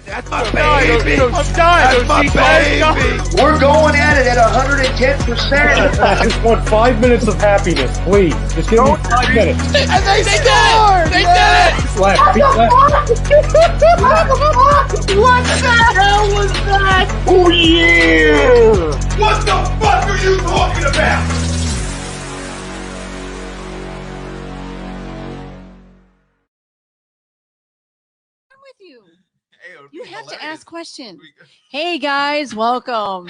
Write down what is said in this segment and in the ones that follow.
That's my baby. I'm dying. That's my baby. We're going at it at 110%. I just want 5 minutes of happiness, please. Just give me 5 minutes. And they scored. They did it. Left. What the hell was that? Oh, yeah. What the fuck are you talking about? With you. You have to ask questions. Hey guys, welcome.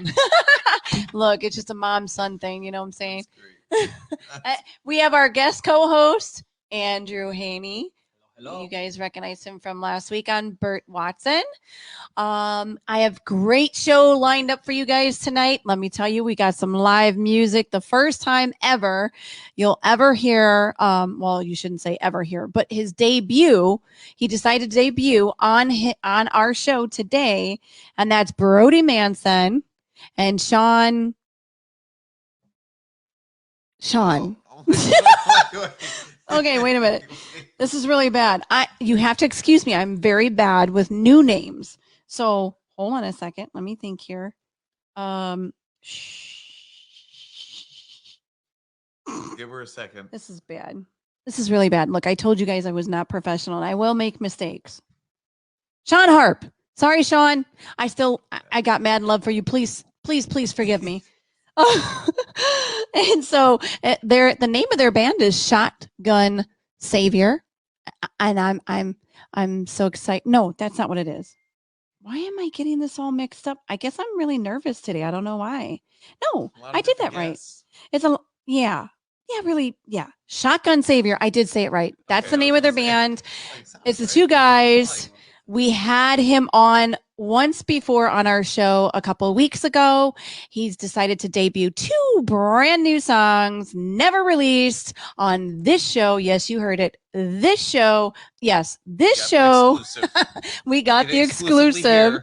Look, it's just a mom-son thing, you know what I'm saying? We have our guest co-host, Andrew Haney. Hello. You guys recognize him from last week on Bert Watson. I have great show lined up for you guys tonight. Let me tell you, we got some live music. The first time ever you'll ever hear, well, you shouldn't say ever hear, but his debut, he decided to debut on our show today, and that's Brody Manson and Sean. Okay, wait a minute. This is really bad. You have to excuse me. I'm very bad with new names. So hold on a second. Let me think here. Give her a second. This is bad. This is really bad. Look, I told you guys I was not professional, and I will make mistakes. Sean Harp. Sorry, Sean. I got mad love for you. Please forgive me. And so the name of their band is Shotgun Savior, and I'm so excited. No, that's not what it is. Why am I getting this all mixed up? I guess I'm really nervous today. I don't know why. No, I did that right. It's really. Shotgun Savior. I did say it right. That's the name of their band. It's the two guys. We had him on once before on our show a couple of weeks ago. He's decided to debut 2 brand new songs never released on this show. Yes, you heard it. This show. Yes, this show. We got the exclusive.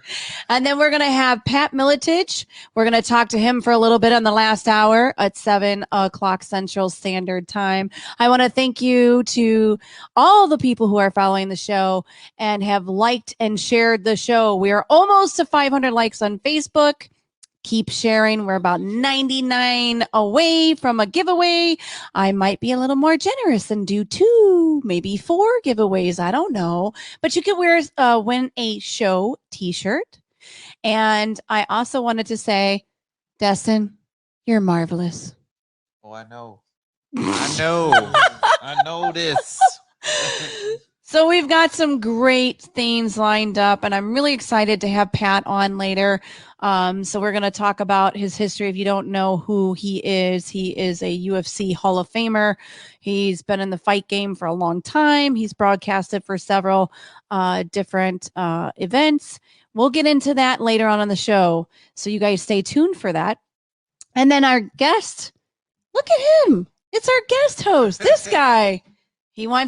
And then we're going to have Pat Militich. We're going to talk to him for a little bit on the last hour at 7 o'clock Central Standard Time. I want to thank you to all the people who are following the show and have liked and shared the show. We are almost to 500 likes on Facebook. Keep sharing. We're about 99 away from a giveaway. I might be a little more generous and do 2, maybe 4 giveaways. I don't know. But you can win a show t-shirt. And I also wanted to say, Destin, you're marvelous. Oh, I know. I know this. So we've got some great themes lined up, and I'm really excited to have Pat on later. So we're going to talk about his history. If you don't know who he is a UFC Hall of Famer. He's been in the fight game for a long time. He's broadcasted for several different events. We'll get into that later on the show. So you guys stay tuned for that. And then our guest, look at him. It's our guest host, this guy. When are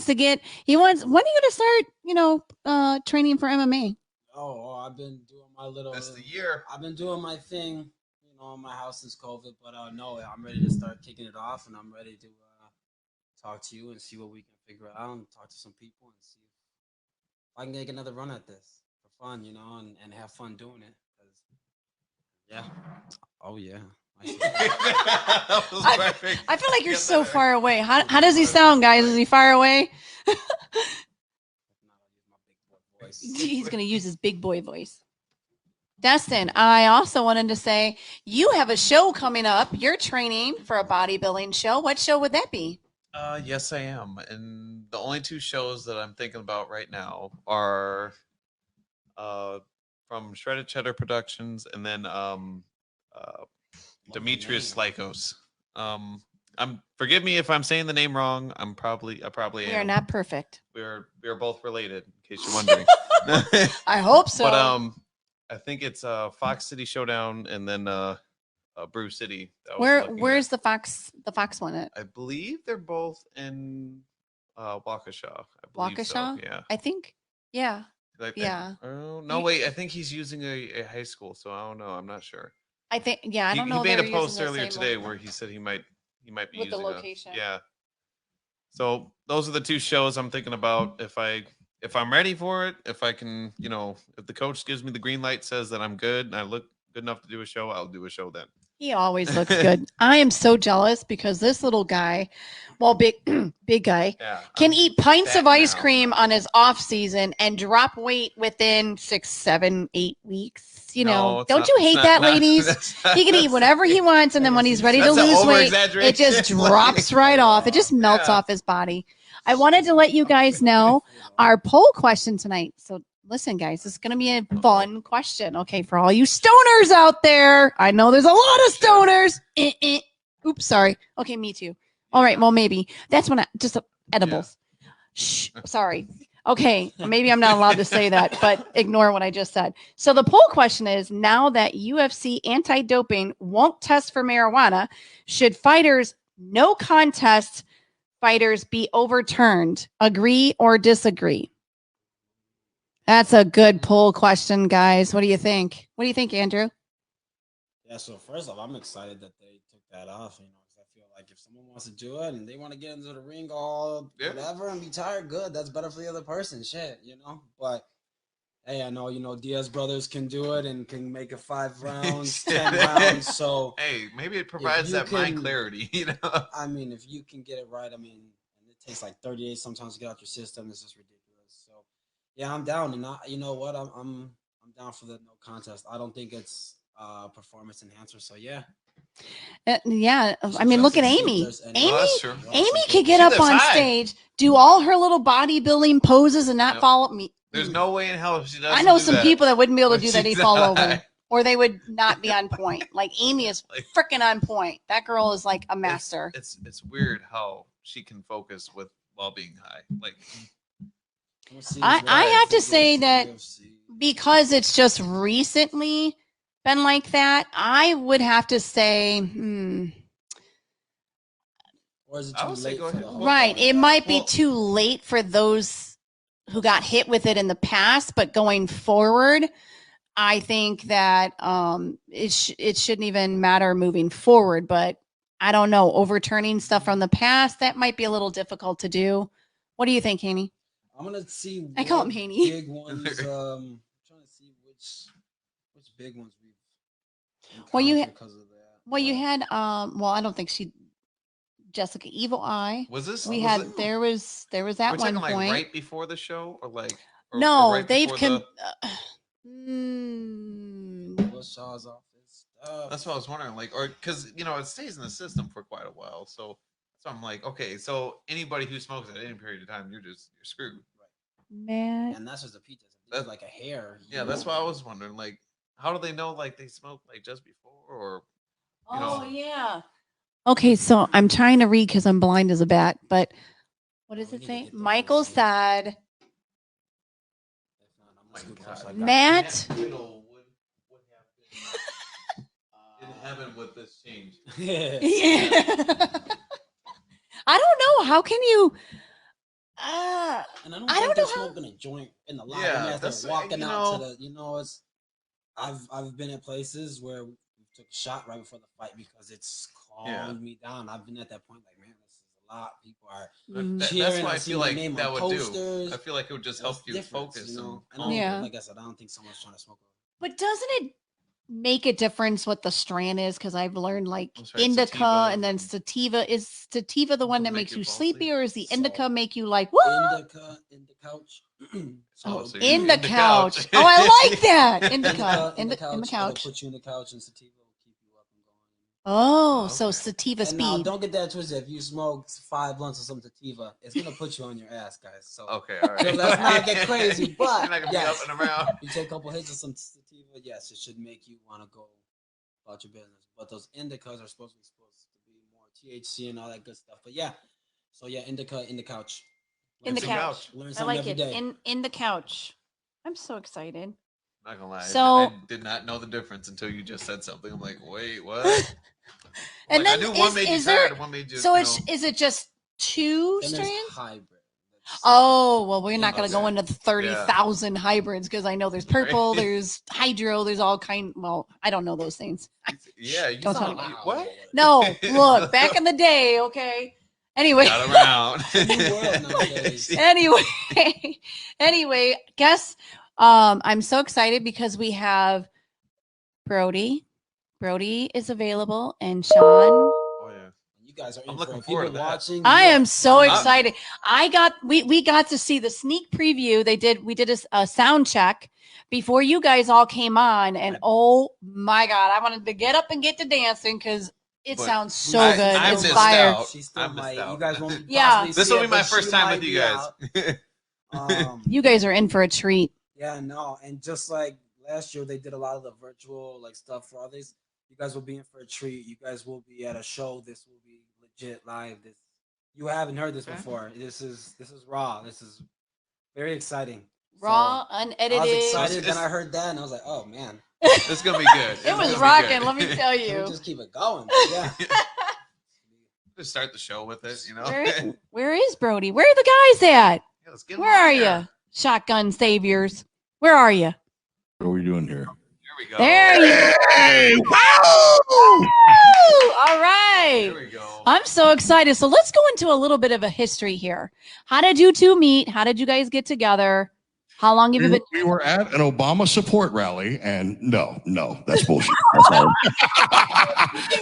you going to start, training for MMA? Oh, I've been doing my little. That's the year. I've been doing my thing, in my house since COVID. But no, I'm ready to start kicking it off, and I'm ready to talk to you and see what we can figure out, and talk to some people and see if I can make another run at this for fun, and have fun doing it. Yeah. Oh yeah. I feel like you're so far away. How does he sound, guys? Is he far away? He's going to use his big boy voice. Destin, I also wanted to say you have a show coming up. You're training for a bodybuilding show. What show would that be? Yes, I am. And the only 2 shows that I'm thinking about right now are from Shredded Cheddar Productions and then Demetrius Lykos. Forgive me if I'm saying the name wrong. I probably am. We are not perfect. We are both related, in case you're wondering. I hope so. But I think it's Fox City Showdown and then Brew City. Where's the Fox one at? I believe they're both in Waukesha. Waukesha? So, yeah. I think. Yeah. Yeah. Oh no! Wait. I think he's using a high school, so I don't know. I'm not sure. I think. Yeah, I don't know. He made a post earlier today where he said he might be with using the location. Yeah. So those are the 2 shows I'm thinking about. If I if I'm ready for it, if I can, if the coach gives me the green light, says that I'm good and I look good enough to do a show, I'll do a show then. He always looks good. I am so jealous because this little guy, well, big guy, can eat pints of ice cream on his off season and drop weight within 6, 7, 8 weeks. Don't you hate that, ladies? He can eat whatever he wants, and then when he's ready to lose weight, it just drops right off. It just melts off his body. I wanted to let you guys know our poll question tonight. So listen, guys, this is going to be a fun question. Okay, for all you stoners out there. I know there's a lot of stoners. Oops, sorry. Okay, me too. All right, well, maybe. That's when just edibles. Yeah. Shh, sorry. Okay, maybe I'm not allowed to say that, but ignore what I just said. So the poll question is, now that UFC anti-doping won't test for marijuana, should fighters no contest fighters be overturned? Agree or disagree? That's a good poll question, guys. What do you think? What do you think, Andrew? Yeah, so first off, I'm excited that they took that off, because I feel like if someone wants to do it and they want to get into the ring whatever and be tired, good. That's better for the other person, shit, But hey, I know, Diaz brothers can do it and can make it 5 rounds, 10 rounds. So hey, maybe it provides that mind clarity, I mean, if you can get it right, and it takes like 30 days sometimes to get out your system. It's just ridiculous. So yeah, I'm down, and you know what? I'm down for the no contest. I don't think it's performance enhancer. So yeah. Yeah, I mean, look at Amy. Amy could get She up on high. stage, do all her little bodybuilding poses, and not fall. There's no way in hell if she doesn't. I know some people that wouldn't be able to do that. They'd fall over, high. or they would not be on point. Like Amy is freaking on point. That girl is like a master. It's weird how she can focus while being high. Like, I have to say that because it's just recently been like that, I would have to say, Or is it too late for the whole right. It might be too late for those who got hit with it in the past, but going forward, I think that it shouldn't even matter moving forward. But I don't know, overturning stuff from the past, that might be a little difficult to do. What do you think, Haney? I'm gonna see. I call him Haney. Big ones. I'm trying to see which big ones we've. Well, you had. Because of that. Well, you had. Well, I don't think Jessica Evil Eye. Was this? There was that one point. Like right before the show, or like. No, right they've Shaw's office. That's what I was wondering, or because it stays in the system for quite a while, so I'm like, okay, so anybody who smokes at any period of time, you're screwed, right? Man, and that's just a pizza. That's like a hair. Yeah, that's why I was wondering, how do they know, they smoked just before, or yeah. Okay, so I'm trying to read because I'm blind as a bat, but what does it say? Michael said. Matt. In heaven with this change. Yeah. I don't know. How can you? And I don't know how smoking a joint in the lobby as they're walking out to the. It's. I've been at places where we took a shot right before the fight because it's calmed me down. I've been at that point, like, man, this is a lot. People are cheering. That's why I feel like that would posters. do. I feel like it would just help you focus. Like I said, I don't think someone's trying to smoke. But doesn't it make a difference what the strand is? Because I've learned indica sativa. And then sativa. Is sativa the one that makes you sleepy, or is the indica make you like what? Indica in the couch. In the couch. Oh, I like that. Indica in the couch. Put you in the couch, and sativa will keep you up and going. Oh, so sativa speed. Now, don't get that twisted. If you smoke 5 blunts of some sativa, it's gonna put you on your ass, guys. So okay, all right. So let's not get crazy. But you're not gonna be up and around. You take a couple hits of some sativa, yes, it should make you want to go about your business. But those indicas are supposed to be more THC and all that good stuff. But yeah, so yeah, indica in the couch. In the couch. Learn I like every it. day. In the couch. I'm so excited. Not gonna lie. So I did not know the difference until you just said something. I'm like, wait, what? And then I knew one made you tired, one made you. So is it just 2 Then strands? Hybrid. Oh well, we're not going to go into the 30,000 hybrids because I know there's purple, there's hydro, there's all kind. Well, I don't know those things. Yeah, you don't tell talk me what? No, look, back in the day, okay. Anyway. Got around. New world nowadays. anyway, guess I'm so excited because we have Brody. Brody is available, and Sean. Oh yeah. You guys are in I'm for looking it. If forward you've to been that. watching. I am so I'm- excited. We got to see the sneak preview. We did a sound check before you guys all came on, and oh my god, I wanted to get up and get to dancing because it But sounds so I- good. I it's missed fire. out. She still I missed might. out. You guys won't. Yeah. possibly This see will it, be my but first she time might with you be guys. out. You guys are in for a treat. Yeah, no, and just like last year, they did a lot of the virtual like stuff for all these. You guys will be in for a treat. You guys will be at a show. This will be legit live. This you haven't heard this Okay. before. This is raw. This is very exciting. Raw, So, unedited. I was excited. It's- Then I heard that, and I was like, oh man, It's gonna be good. It was rocking. Let me tell can we you. just keep it going? Yeah. Just start the show with it, you know. Where is Brody? Where are the guys at? Yeah, let's get him Where on are here. you, shotgun saviors? Where are you? What are we doing here? There we go. There you Hey! Wow! go. All right. There we go. I'm so excited. So let's go into a little bit of a history here. How did you two meet? How did you guys get together? How long have you been? We were at an Obama support rally, and no, that's bullshit. That's all.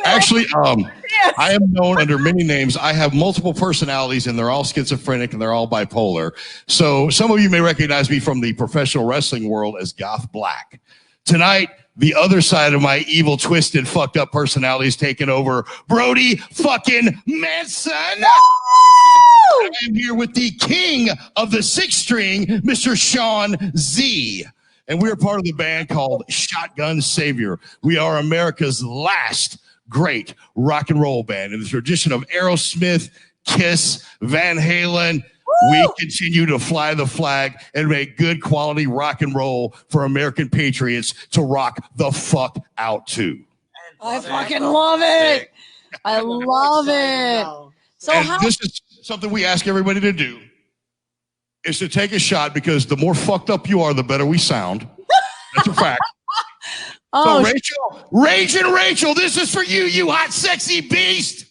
Actually, I am known under many names. I have multiple personalities, and they're all schizophrenic, and they're all bipolar. So some of you may recognize me from the professional wrestling world as Goth Black. Tonight, the other side of my evil, twisted, fucked up personality is taking over. Brody fucking Manson. I am here with the king of the sixth string, Mr. Sean Z. And we're part of the band called Shotgun Savior. We are America's last great rock and roll band. In the tradition of Aerosmith, Kiss, Van Halen, we continue to fly the flag and make good quality rock and roll for American patriots to rock the fuck out to. I fucking love it. I love it. So And how? this is something we ask everybody to do, is to take a shot, because the more fucked up you are, the better we sound. That's a fact. Oh, So Rachel, Raging Rachel, this is for you, you hot, sexy beast.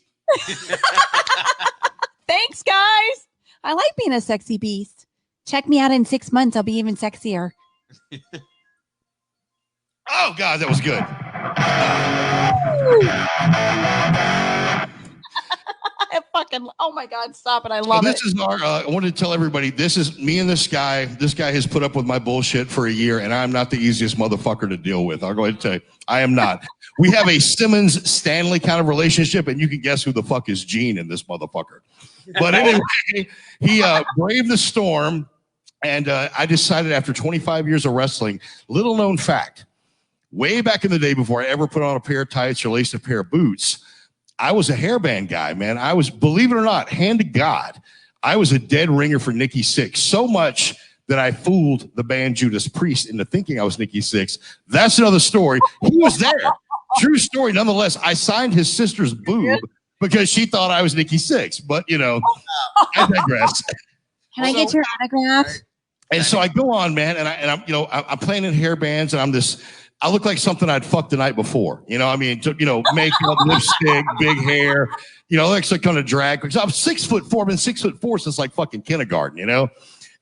thanks, guys. I like being a sexy beast. Check me out in 6 months. I'll be even sexier. Oh, God, that was good. I fucking, oh my God, stop it. I So love this it. is our, I wanted to tell everybody, this is me and this guy. This guy has put up with my bullshit for a year, and I'm not the easiest motherfucker to deal with. I'll go ahead and tell you, I am not. We have a Simmons-Stanley kind of relationship, and you can guess who the fuck is Gene in this motherfucker. But anyway, he braved the storm, and I decided after 25 years of wrestling, little known fact, way back in the day before I ever put on a pair of tights or laced a pair of boots, I was a hairband guy, man. I was, believe it or not, hand to God, I was a dead ringer for Nikki Sixx, so much that I fooled the band Judas Priest into thinking I was Nikki Sixx. That's another story. He was there. True story. Nonetheless, I signed his sister's boob because she thought I was Nikki Sixx. But, you know, I digress. Can I get your autograph? And so I go on, man, and I'm, you know, I'm playing in hair bands, and I'm this. I look like something I'd fucked the night before. You know, I mean, you know, makeup, lipstick, big hair. You know, like some kind of drag. Because I'm 6'4", been 6'4" since like fucking kindergarten. You know,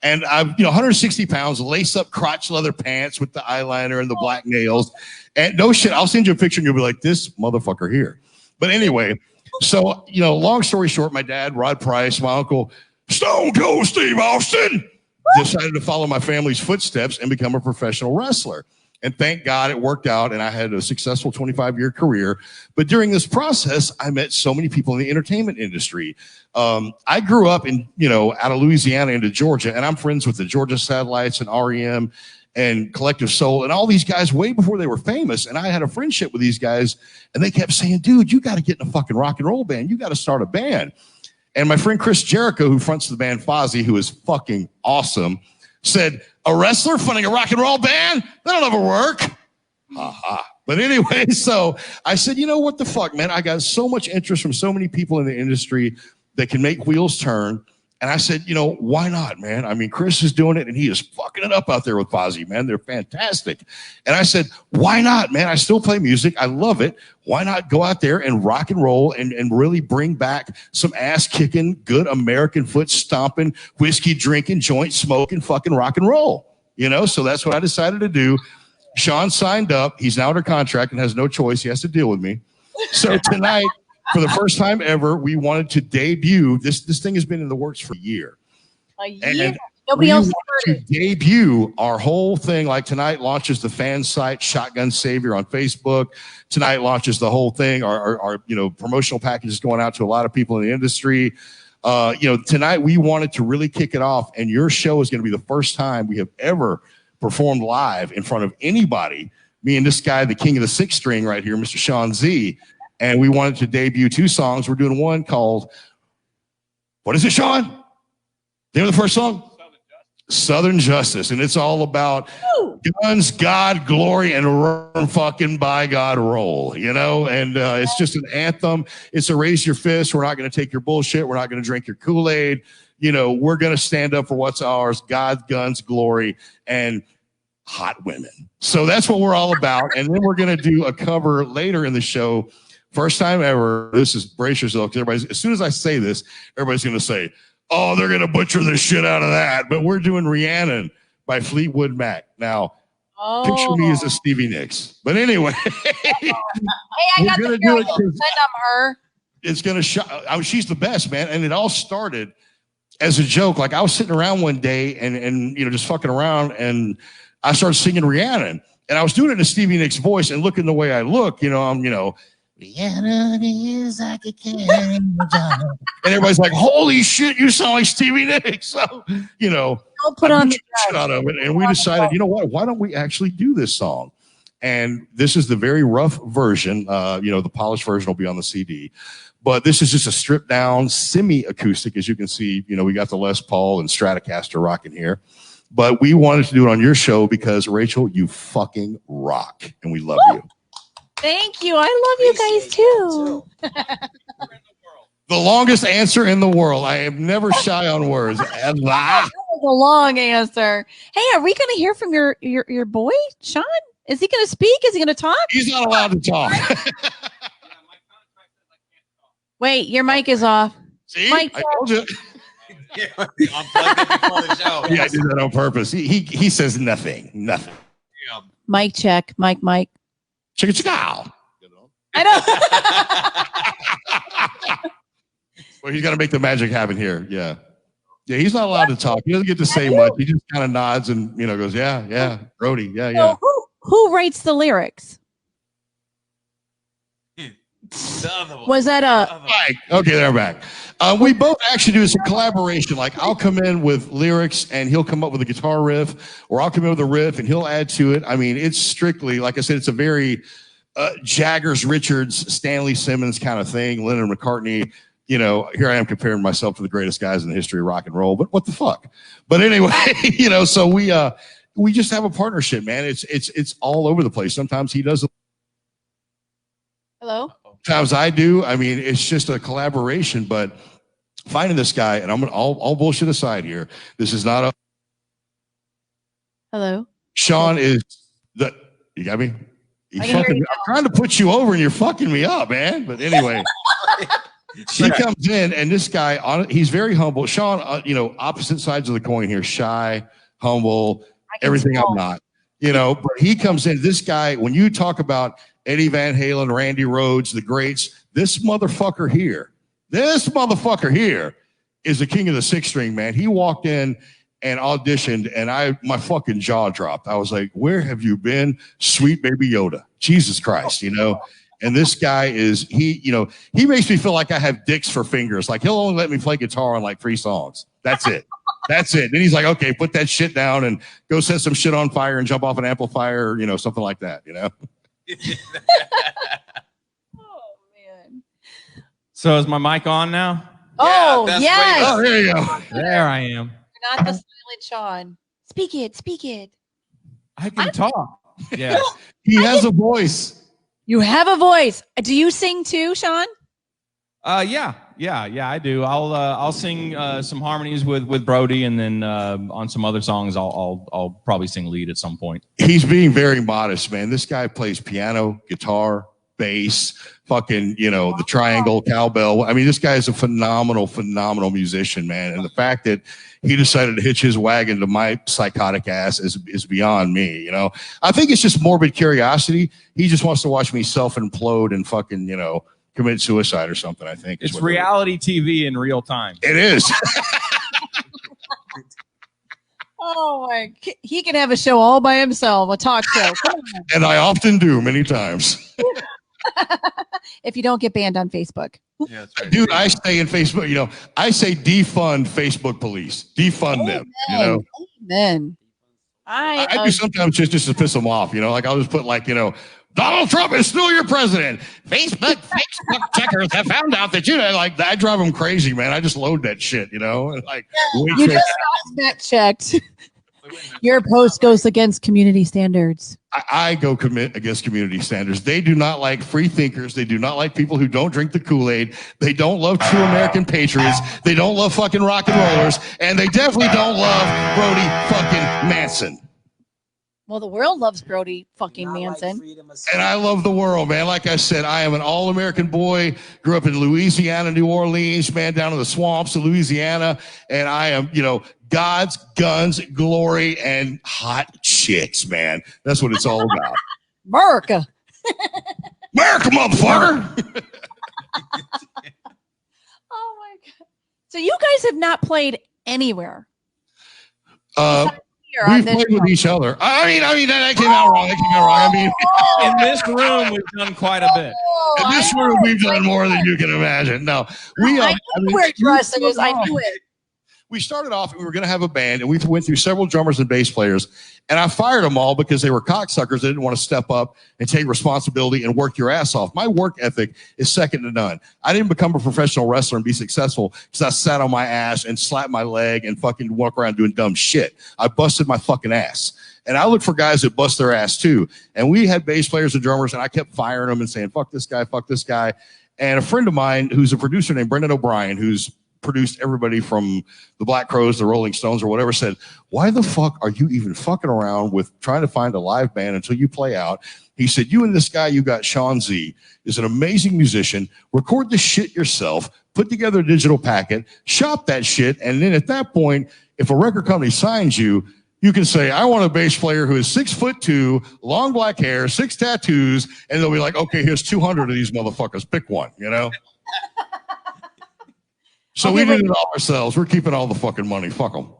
and I'm 160 pounds, lace up crotch leather pants with the eyeliner and the black nails. And no shit, I'll send you a picture, and you'll be like, this motherfucker here. But anyway, so long story short, my dad, Rod Price, my uncle, Stone Cold Steve Austin, decided to follow my family's footsteps and become a professional wrestler. And thank God it worked out, and I had a successful 25-year career. But during this process, I met so many people in the entertainment industry. I grew up in, out of Louisiana into Georgia, and I'm friends with the Georgia Satellites and REM and Collective Soul and all these guys way before they were famous. And I had a friendship with these guys, and they kept saying, dude, you got to get in a fucking rock and roll band. You got to start a band. And my friend Chris Jericho, who fronts the band Fozzy, who is fucking awesome, said, a wrestler fronting a rock and roll band? That'll never work. But anyway, so I said, you know what the fuck, man? I got so much interest from so many people in the industry that can make wheels turn. And I said, you know, why not, man? I mean, Chris is doing it and he is fucking it up out there with Posse, man. They're fantastic. And I said, why not, man? I still play music. I love it. Why not go out there and rock and roll and really bring back some ass kicking, good American foot stomping, whiskey drinking, joint smoking, fucking rock and roll, you know? So that's what I decided to do. Sean signed up. He's now under contract and has no choice. He has to deal with me. So tonight, for the first time ever, we wanted to debut. This thing has been in the works for a year. A year? And Nobody else to heard it. debut our whole thing. Like tonight launches the fan site Shotgun Savior on Facebook. Tonight launches the whole thing. Our you know, promotional package is going out to a lot of people in the industry. You know, tonight we wanted to really kick it off, and your show is going to be the first time we have ever performed live in front of anybody. Me and this guy, the king of the sixth string right here, Mr. Sean Z. And we wanted to debut 2 songs. We're doing one called, what is it, Sean? Name of the first song? Southern Justice. And it's all about guns, God, glory, and run fucking by God roll, you know? And it's just an anthem. It's a raise your fist. We're not going to take your bullshit. We're not going to drink your Kool-Aid. You know, we're going to stand up for what's ours, God, guns, glory, and hot women. So that's what we're all about. And then we're going to do a cover later in the show. First time ever. This is brace yourself. Everybody's, as soon as I say this, everybody's going to say, oh, they're going to butcher the shit out of that. But we're doing Rhiannon by Fleetwood Mac. Now, picture me as a Stevie Nicks. But anyway. Hey, I got the girl. Send them her. It's going to shock. She's the best, man. And it all started as a joke. Like I was sitting around one day and you know, just fucking around. And I started singing Rhiannon. And I was doing it in a Stevie Nicks voice and looking the way I look. You know, I'm, you know, Rhiannon is like a and everybody's like, holy shit, you sound like Stevie Nicks. So, you know, Don't put on the shit out of it. And we decided, you know what, why don't we actually do this song? And this is the very rough version. You know, the polished version will be on the CD. But this is just a stripped down semi-acoustic. As you can see, you know, we got the Les Paul and Stratocaster rocking here. But we wanted to do it on your show because, Rachel, you fucking rock. And we love you. Thank you. I love you guys too. The longest answer in the world. I am never shy on words. That was a long answer. Hey, are we going to hear from your boy, Sean? Is he going to speak? Is he going to talk? He's not allowed to talk. Wait, your mic is off. See, Mike, I told you. Unplugged it before the show. Yeah, I did that on purpose. He says nothing. Nothing. Yeah. Mic check. Mic. Chicka chicka. I know. Well, he's got to make the magic happen here. Yeah. Yeah, he's not allowed to talk. He doesn't get to say much. He just kind of nods and, you know, goes, yeah, Brody, yeah. So who writes the lyrics? The other one. Was that a... Mike. Okay, they're back. We both actually do some collaboration. Like I'll come in with lyrics and he'll come up with a guitar riff, or I'll come in with a riff and he'll add to it. I mean, it's strictly, like I said, it's a very Jaggers, Richards, Stanley Simmons kind of thing, Lennon McCartney. You know, here I am comparing myself to the greatest guys in the history of rock and roll, but what the fuck? But anyway, you know, so we just have a partnership, man. It's all over the place. Sometimes he does. Hello? Sometimes I do. I mean, it's just a collaboration, but finding this guy, and I'm going to all bullshit aside here. This is not a. Hello? Sean is the, you got me? I'm trying to put you over and you're fucking me up, man. But anyway, he comes in and this guy, he's very humble. Sean, you know, opposite sides of the coin here, shy, humble, everything I'm not, you know, but he comes in, this guy, when you talk about Eddie Van Halen, Randy Rhoads, the greats, this motherfucker here is the king of the sixth string, man. He walked in and auditioned and my fucking jaw dropped. I was like, where have you been, sweet baby Yoda? Jesus Christ, you know? And this guy you know, he makes me feel like I have dicks for fingers. Like he'll only let me play guitar on like 3 songs. That's it. That's it. Then he's like, okay, put that shit down and go set some shit on fire and jump off an amplifier, or, you know, something like that, you know? Oh, man. So is my mic on now? Oh, that's yes. Oh, there you go. There I am. You're not the silent Sean. Speak it. I can talk. Yeah. He has a voice. You have a voice. Do you sing too, Sean? Yeah, I do. I'll sing some harmonies with Brody, and then on some other songs, I'll probably sing lead at some point. He's being very modest, man. This guy plays piano, guitar, bass, fucking, the triangle, cowbell. I mean, this guy is a phenomenal musician, man. And the fact that he decided to hitch his wagon to my psychotic ass is beyond me, I think it's just morbid curiosity. He just wants to watch me self-implode and fucking, commit suicide or something, I think. It's reality TV in real time. It is. Oh my! He can have a show all by himself, a talk show. And I often do, many times. If you don't get banned on Facebook. Yeah, that's right. Dude, I say in Facebook, I say defund Facebook police. Defund them, Amen. I do sometimes just to piss them off, like I'll just put Donald Trump is still your president. Facebook checkers have found out that I drive them crazy, man. I just load that shit, you just got that checked. Your post goes against community standards. I go commit against community standards. They do not like free thinkers. They do not like people who don't drink the Kool-Aid. They don't love true American patriots. They don't love fucking rock and rollers. And they definitely don't love Brody fucking Manson. Well, the world loves Brody fucking Manson. And I love the world, man. Like I said, I am an all-American boy. Grew up in Louisiana, New Orleans, man, down in the swamps of Louisiana. And I am, God's guns, glory, and hot chicks, man. That's what it's all about. America. America, motherfucker. Oh, my God. So you guys have not played anywhere. We've played with each other. I mean, that came out wrong. I mean, in this room, we've done quite a bit. In this room, we've done more than you can imagine. No, I knew wear dresses. I knew it. We started off, we were going to have a band, and we went through several drummers and bass players, and I fired them all because they were cocksuckers. They didn't want to step up and take responsibility and work your ass off. My work ethic is second to none. I didn't become a professional wrestler and be successful because I sat on my ass and slapped my leg and fucking walk around doing dumb shit. I busted my fucking ass. And I look for guys that bust their ass too. And we had bass players and drummers, and I kept firing them and saying, fuck this guy, fuck this guy. And a friend of mine who's a producer named Brendan O'Brien, who's produced everybody from the Black Crowes, the Rolling Stones, or whatever, said, why the fuck are you even fucking around with trying to find a live band until you play out? He said, you and this guy you got, Sean Z, is an amazing musician. Record the shit yourself, put together a digital packet, shop that shit, and then at that point, if a record company signs you, you can say, I want a bass player who is 6'2", long black hair, 6 tattoos, and they'll be like, okay, here's 200 of these motherfuckers. Pick one, So we did it all ourselves. We're keeping all the fucking money. Fuck them.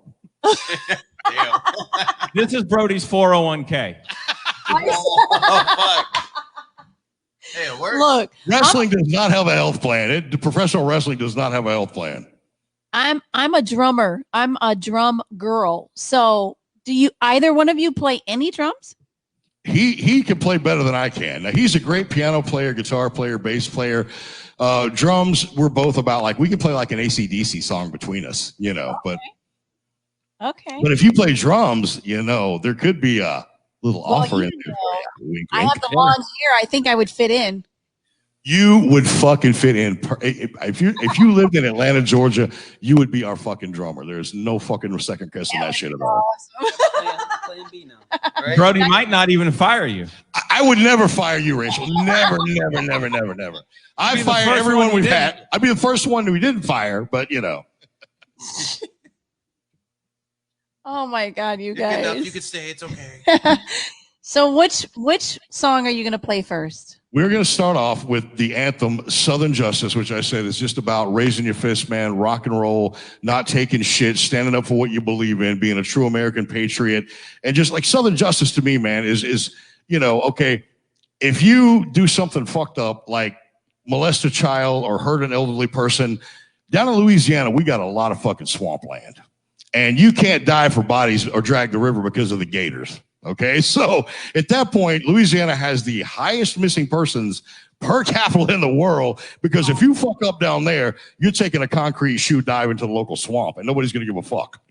This is Brody's 401k. Oh, fuck. Hey, it works. Look, Wrestling does not have a health plan. Professional wrestling does not have a health plan. I'm a drummer. I'm a drum girl. So do you either one of you play any drums? He can play better than I can. Now, he's a great piano player, guitar player, bass player. Drums, we're both about we can play like an AC/DC song between us, but if you play drums, there could be a little offer in there. I have the long hair. I think I would fit in. You would fucking fit in. If you lived in Atlanta, Georgia, you would be our fucking drummer. There's no fucking second guessing that shit at all. Plan B now. Right? Brody might not even fire you. I would never fire you, Rachel. Never. I fired everyone we've had. I'd be the first one we didn't fire, but Oh my God, you You're good enough. guys. You could stay. It's okay. So which song are you going to play first? We're going to start off with the anthem Southern Justice, which I said is just about raising your fist, man, rock and roll, not taking shit, standing up for what you believe in, being a true American patriot. And just like Southern Justice to me, man, is okay, if you do something fucked up like molest a child or hurt an elderly person, down in Louisiana, we got a lot of fucking swampland. And you can't dive for bodies or drag the river because of the gators. Okay, so at that point, Louisiana has the highest missing persons per capita in the world, because if you fuck up down there, you're taking a concrete shoe dive into the local swamp and nobody's going to give a fuck,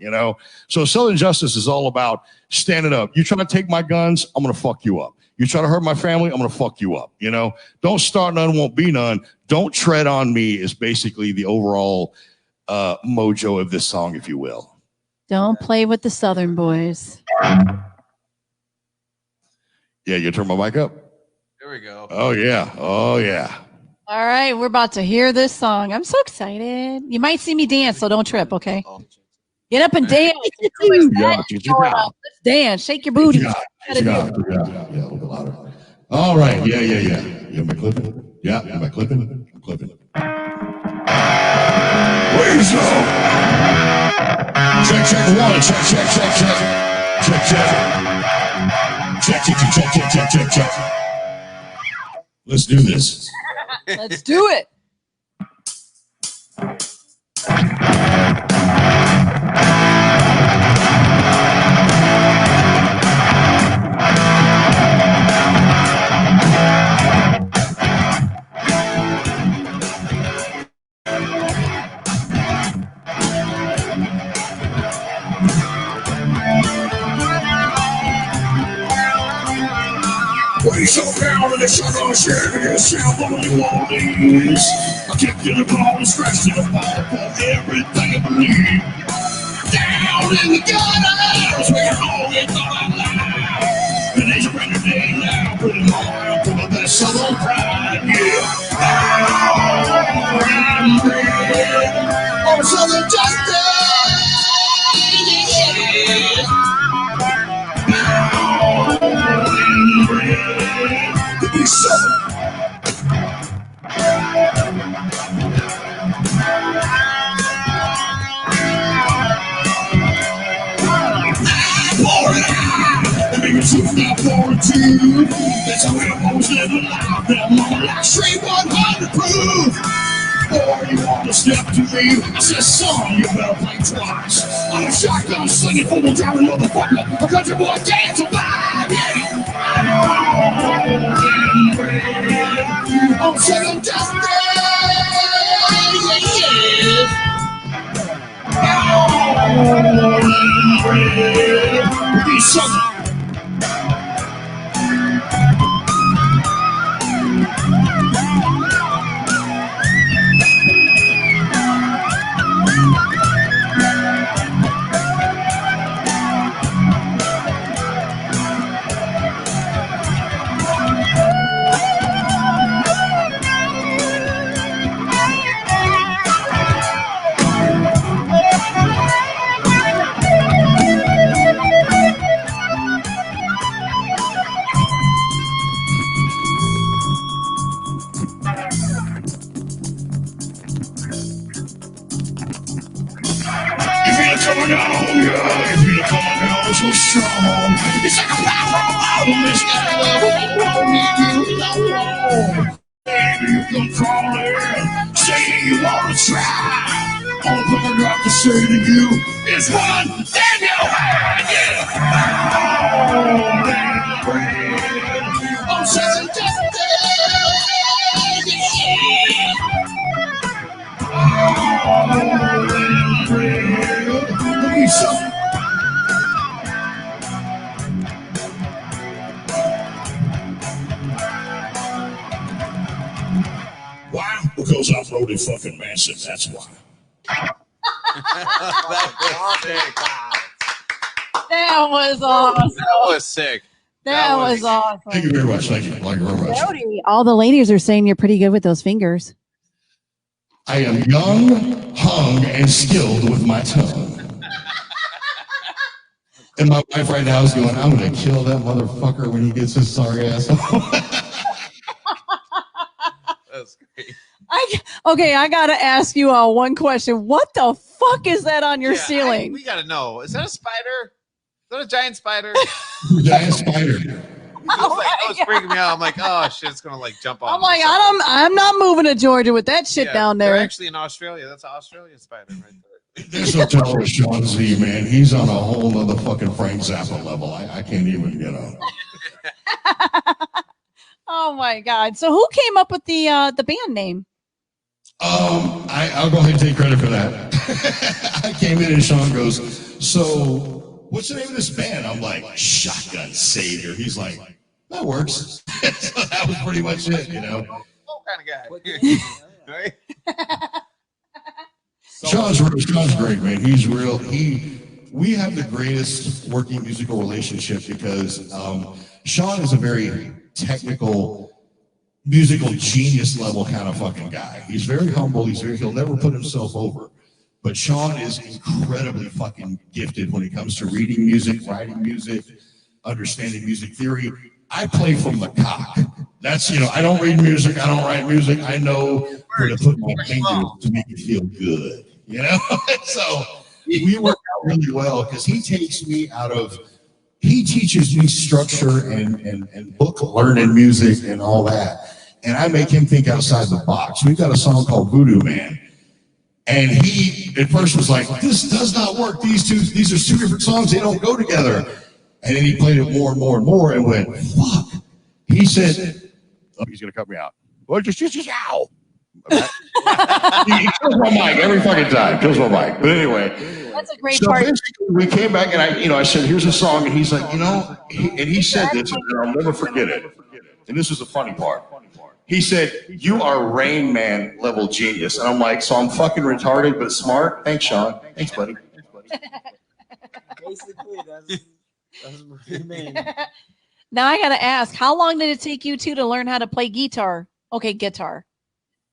So Southern Justice is all about standing up. You try to take my guns, I'm going to fuck you up. You try to hurt my family, I'm gonna fuck you up. You know, don't start none, won't be none. Don't tread on me is basically the overall mojo of this song, if you will. Don't play with the Southern boys. Yeah, you turn my mic up. There we go. Oh yeah, oh yeah. All right, we're about to hear this song. I'm so excited. You might see me dance, so don't trip, okay? Get up and dance. Let's dance. Shake your booty. Yeah, a little bit louder. All right, yeah. Am I clipping? Yeah, am I clipping? I'm clipping. Where's Check one. Check. Let's do this. Let's do it. When you so down and it's on sharing yourself on your own knees. I kicked in the ball and scratched in the ball for everything I believe. Down in the gutters, where you're always thought out loud. And as you bring your day now, put it on for the best southern pride, yeah. I'm red on southern justice, yeah. To be southern. Pour it out, and maybe two not pour it too. That's how we're always living life. That moment like straight 100 proof. Or you want to step to me? I said, son, you better think twice. I'm a shotgun slinging full driving motherfucker. A country boy dance a vibe, yeah. I'm second justice, yeah. Be southern. Coming on, yeah, you feel it coming on so strong. It's like a power on this guy. Won't need you alone. Baby, you come crawling, say you wanna try. All I got to say to you is one damn your hand, yeah. I'm saying just why? Because I'm loaded fucking massive, that's why. That was awesome. That was sick. That was awesome. Thank you very much. Thank you. Thank you very much. Jody, all the ladies are saying you're pretty good with those fingers. I am young, hung, and skilled with my tongue. And my wife right now is going, I'm going to kill that motherfucker when he gets his sorry ass home. That's great. I got to ask you all one question. What the fuck is that on your ceiling? We got to know. Is that a spider? Is that a giant spider? Giant spider. That was freaking me out. I'm like, oh shit, it's gonna like jump off. I'm like, I'm not moving to Georgia with that shit down there. They're actually in Australia. That's an Australian spider right there. There's no telling with Sean Z, man. He's on a whole nother fucking Frank Zappa level. I can't even, you know. Oh my god! So who came up with the band name? I'll go ahead and take credit for that. I came in and Sean goes, so what's the name of this band? I'm like, Shotgun Savior. He's like, That works. So that was pretty much it, you know. What kind of guy? Right? Sean's great, man. He's real. We have the greatest working musical relationship because Sean is a very technical, musical genius level kind of fucking guy. He's very humble. He'll never put himself over. But Sean is incredibly fucking gifted when it comes to reading music, writing music, understanding music theory. I play from the cock. That's, I don't read music. I don't write music. I know where to put my fingers to make it feel good, So we work out really well because he teaches me structure and book learning music and all that. And I make him think outside the box. We've got a song called Voodoo Man. And he at first was like, this does not work. These are two different songs. They don't go together. And then he played it more and more and more and went, fuck. He said, he's going to cut me out. Well, just ow. He kills my mic every fucking time. Kills my mic. But anyway. That's a great part. We came back and I said, here's a song. And he's like, he said this, and I'll never forget it. And this is the funny part. He said, you are Rain Man level genius. And I'm like, so I'm fucking retarded but smart? Thanks, Sean. Thanks, buddy. Basically, that's what you mean. Now I got to ask, how long did it take you to learn how to play guitar? Okay, guitar.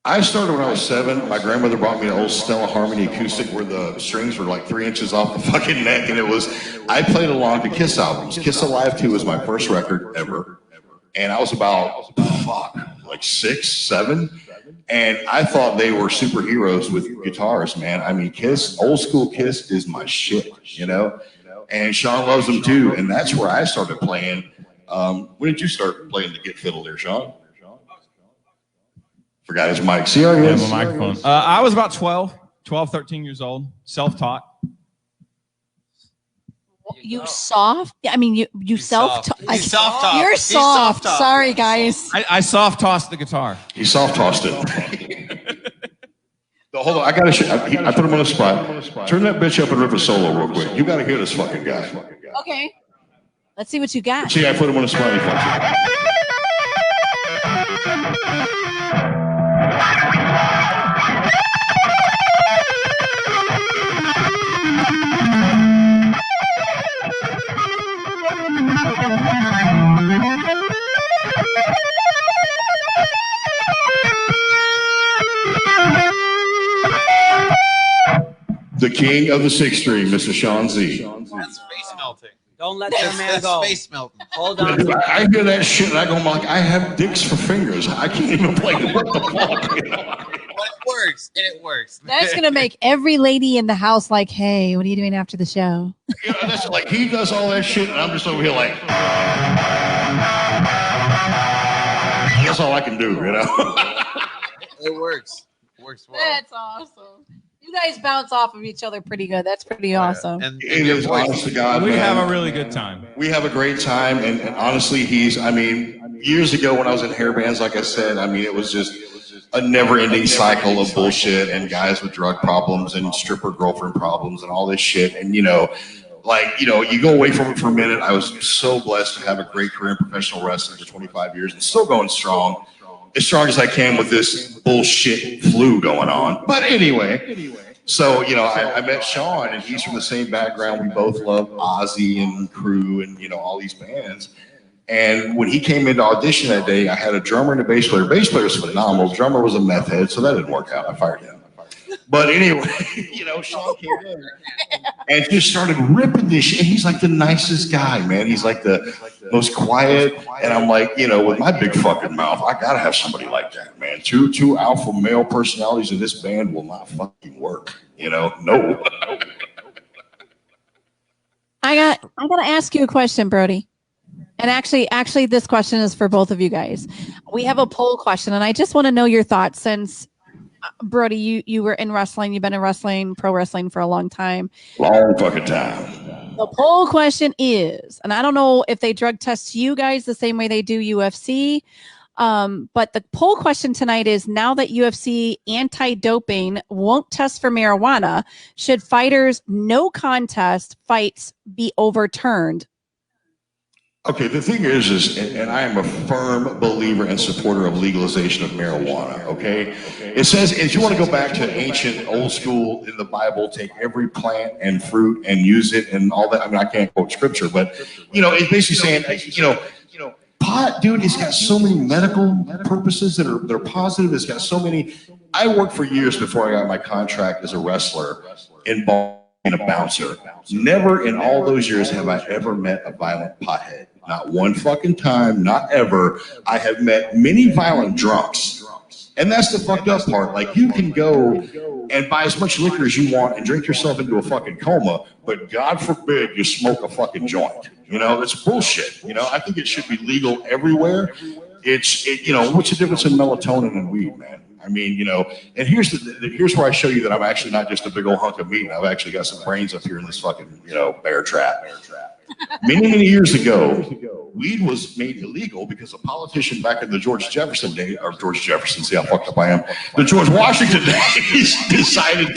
I started when I was 7. My grandmother brought me an old Stella Harmony acoustic where the strings were like 3 inches off the fucking neck. And I played along to Kiss albums. Kiss Alive 2 was my first record ever. And I was about, like 6, 7. And I thought they were superheroes with guitars, man. I mean, Kiss, old school Kiss is my shit, And Sean loves them too. And that's where I started playing. When did you start playing the Git Fiddle there, Sean? Forgot his mic. See how he is? My microphone. I was about 12, 13 years old, self-taught. You soft? I mean, you self-taught. He's soft-taught. You're soft. Sorry, guys. I soft-tossed the guitar. He soft-tossed it. So, hold on. I got to I put him on the spot. Turn that bitch up and rip a solo real quick. You got to hear this fucking guy. Okay. Let's see what you got. See, I put him on the spot. The king of the 6th string, Mr. Sean Z. That's space melting. Don't let your man go. Space melting. Hold on. I hear that shit and I go, like, I have dicks for fingers. I can't even play it. What the fuck? But it works. It works. That's going to make every lady in the house like, hey, what are you doing after the show? That's like, he does all that shit and I'm just over here like, that's all I can do, It works. It works well. That's awesome. You guys bounce off of each other pretty good. That's pretty awesome. And It is honest to God, We man. have a really good time. We have a great time, and honestly, years ago when I was in hair bands, like I said, it was just a never-ending cycle of bullshit and guys with drug problems and stripper girlfriend problems and all this shit. And, you go away from it for a minute. I was so blessed to have a great career in professional wrestling for 25 years and still going strong. As strong as I can with this bullshit flu going on. But anyway, so, I met Sean, and he's from the same background. We both love Ozzy and Crew and, all these bands. And when he came into audition that day, I had a drummer and a bass player. Bass player was phenomenal. Drummer was a meth head, so that didn't work out. I fired him. But anyway, Sean came in and just started ripping this shit. He's like the nicest guy, man. He's like the most quiet. And I'm like, with my big fucking mouth, I gotta have somebody like that, man. Two alpha male personalities in this band will not fucking work. No. I got to ask you a question, Brody. And actually, this question is for both of you guys. We have a poll question, and I just want to know your thoughts since. Brody, you were in wrestling. You've been in wrestling, pro wrestling for a long time. Long fucking time. The poll question is, and I don't know if they drug test you guys the same way they do UFC, but the poll question tonight is, now that UFC anti-doping won't test for marijuana, should fighters' no contest fights be overturned? Okay, the thing is, and I am a firm believer and supporter of legalization of marijuana, okay? It says, if you want to go back to ancient, old school in the Bible, take every plant and fruit and use it and all that. I mean, I can't quote scripture, but, it's basically saying, pot, dude, it's got so many medical purposes that are positive. It's got so many. I worked for years before I got my contract as a wrestler in ball and a bouncer. Never in all those years have I ever met a violent pothead. Not one fucking time, not ever. I have met many violent drunks. And that's the fucked up part. Like, you can go and buy as much liquor as you want and drink yourself into a fucking coma, but God forbid you smoke a fucking joint. It's bullshit. I think it should be legal everywhere. What's the difference in melatonin and weed, man? I mean, and here's where I show you that I'm actually not just a big old hunk of meat. I've actually got some brains up here in this fucking, bear trap. Many, many years ago, weed was made illegal because a politician back in the George Jefferson day, or George Jefferson, see how fucked up I am, the George Washington days, decided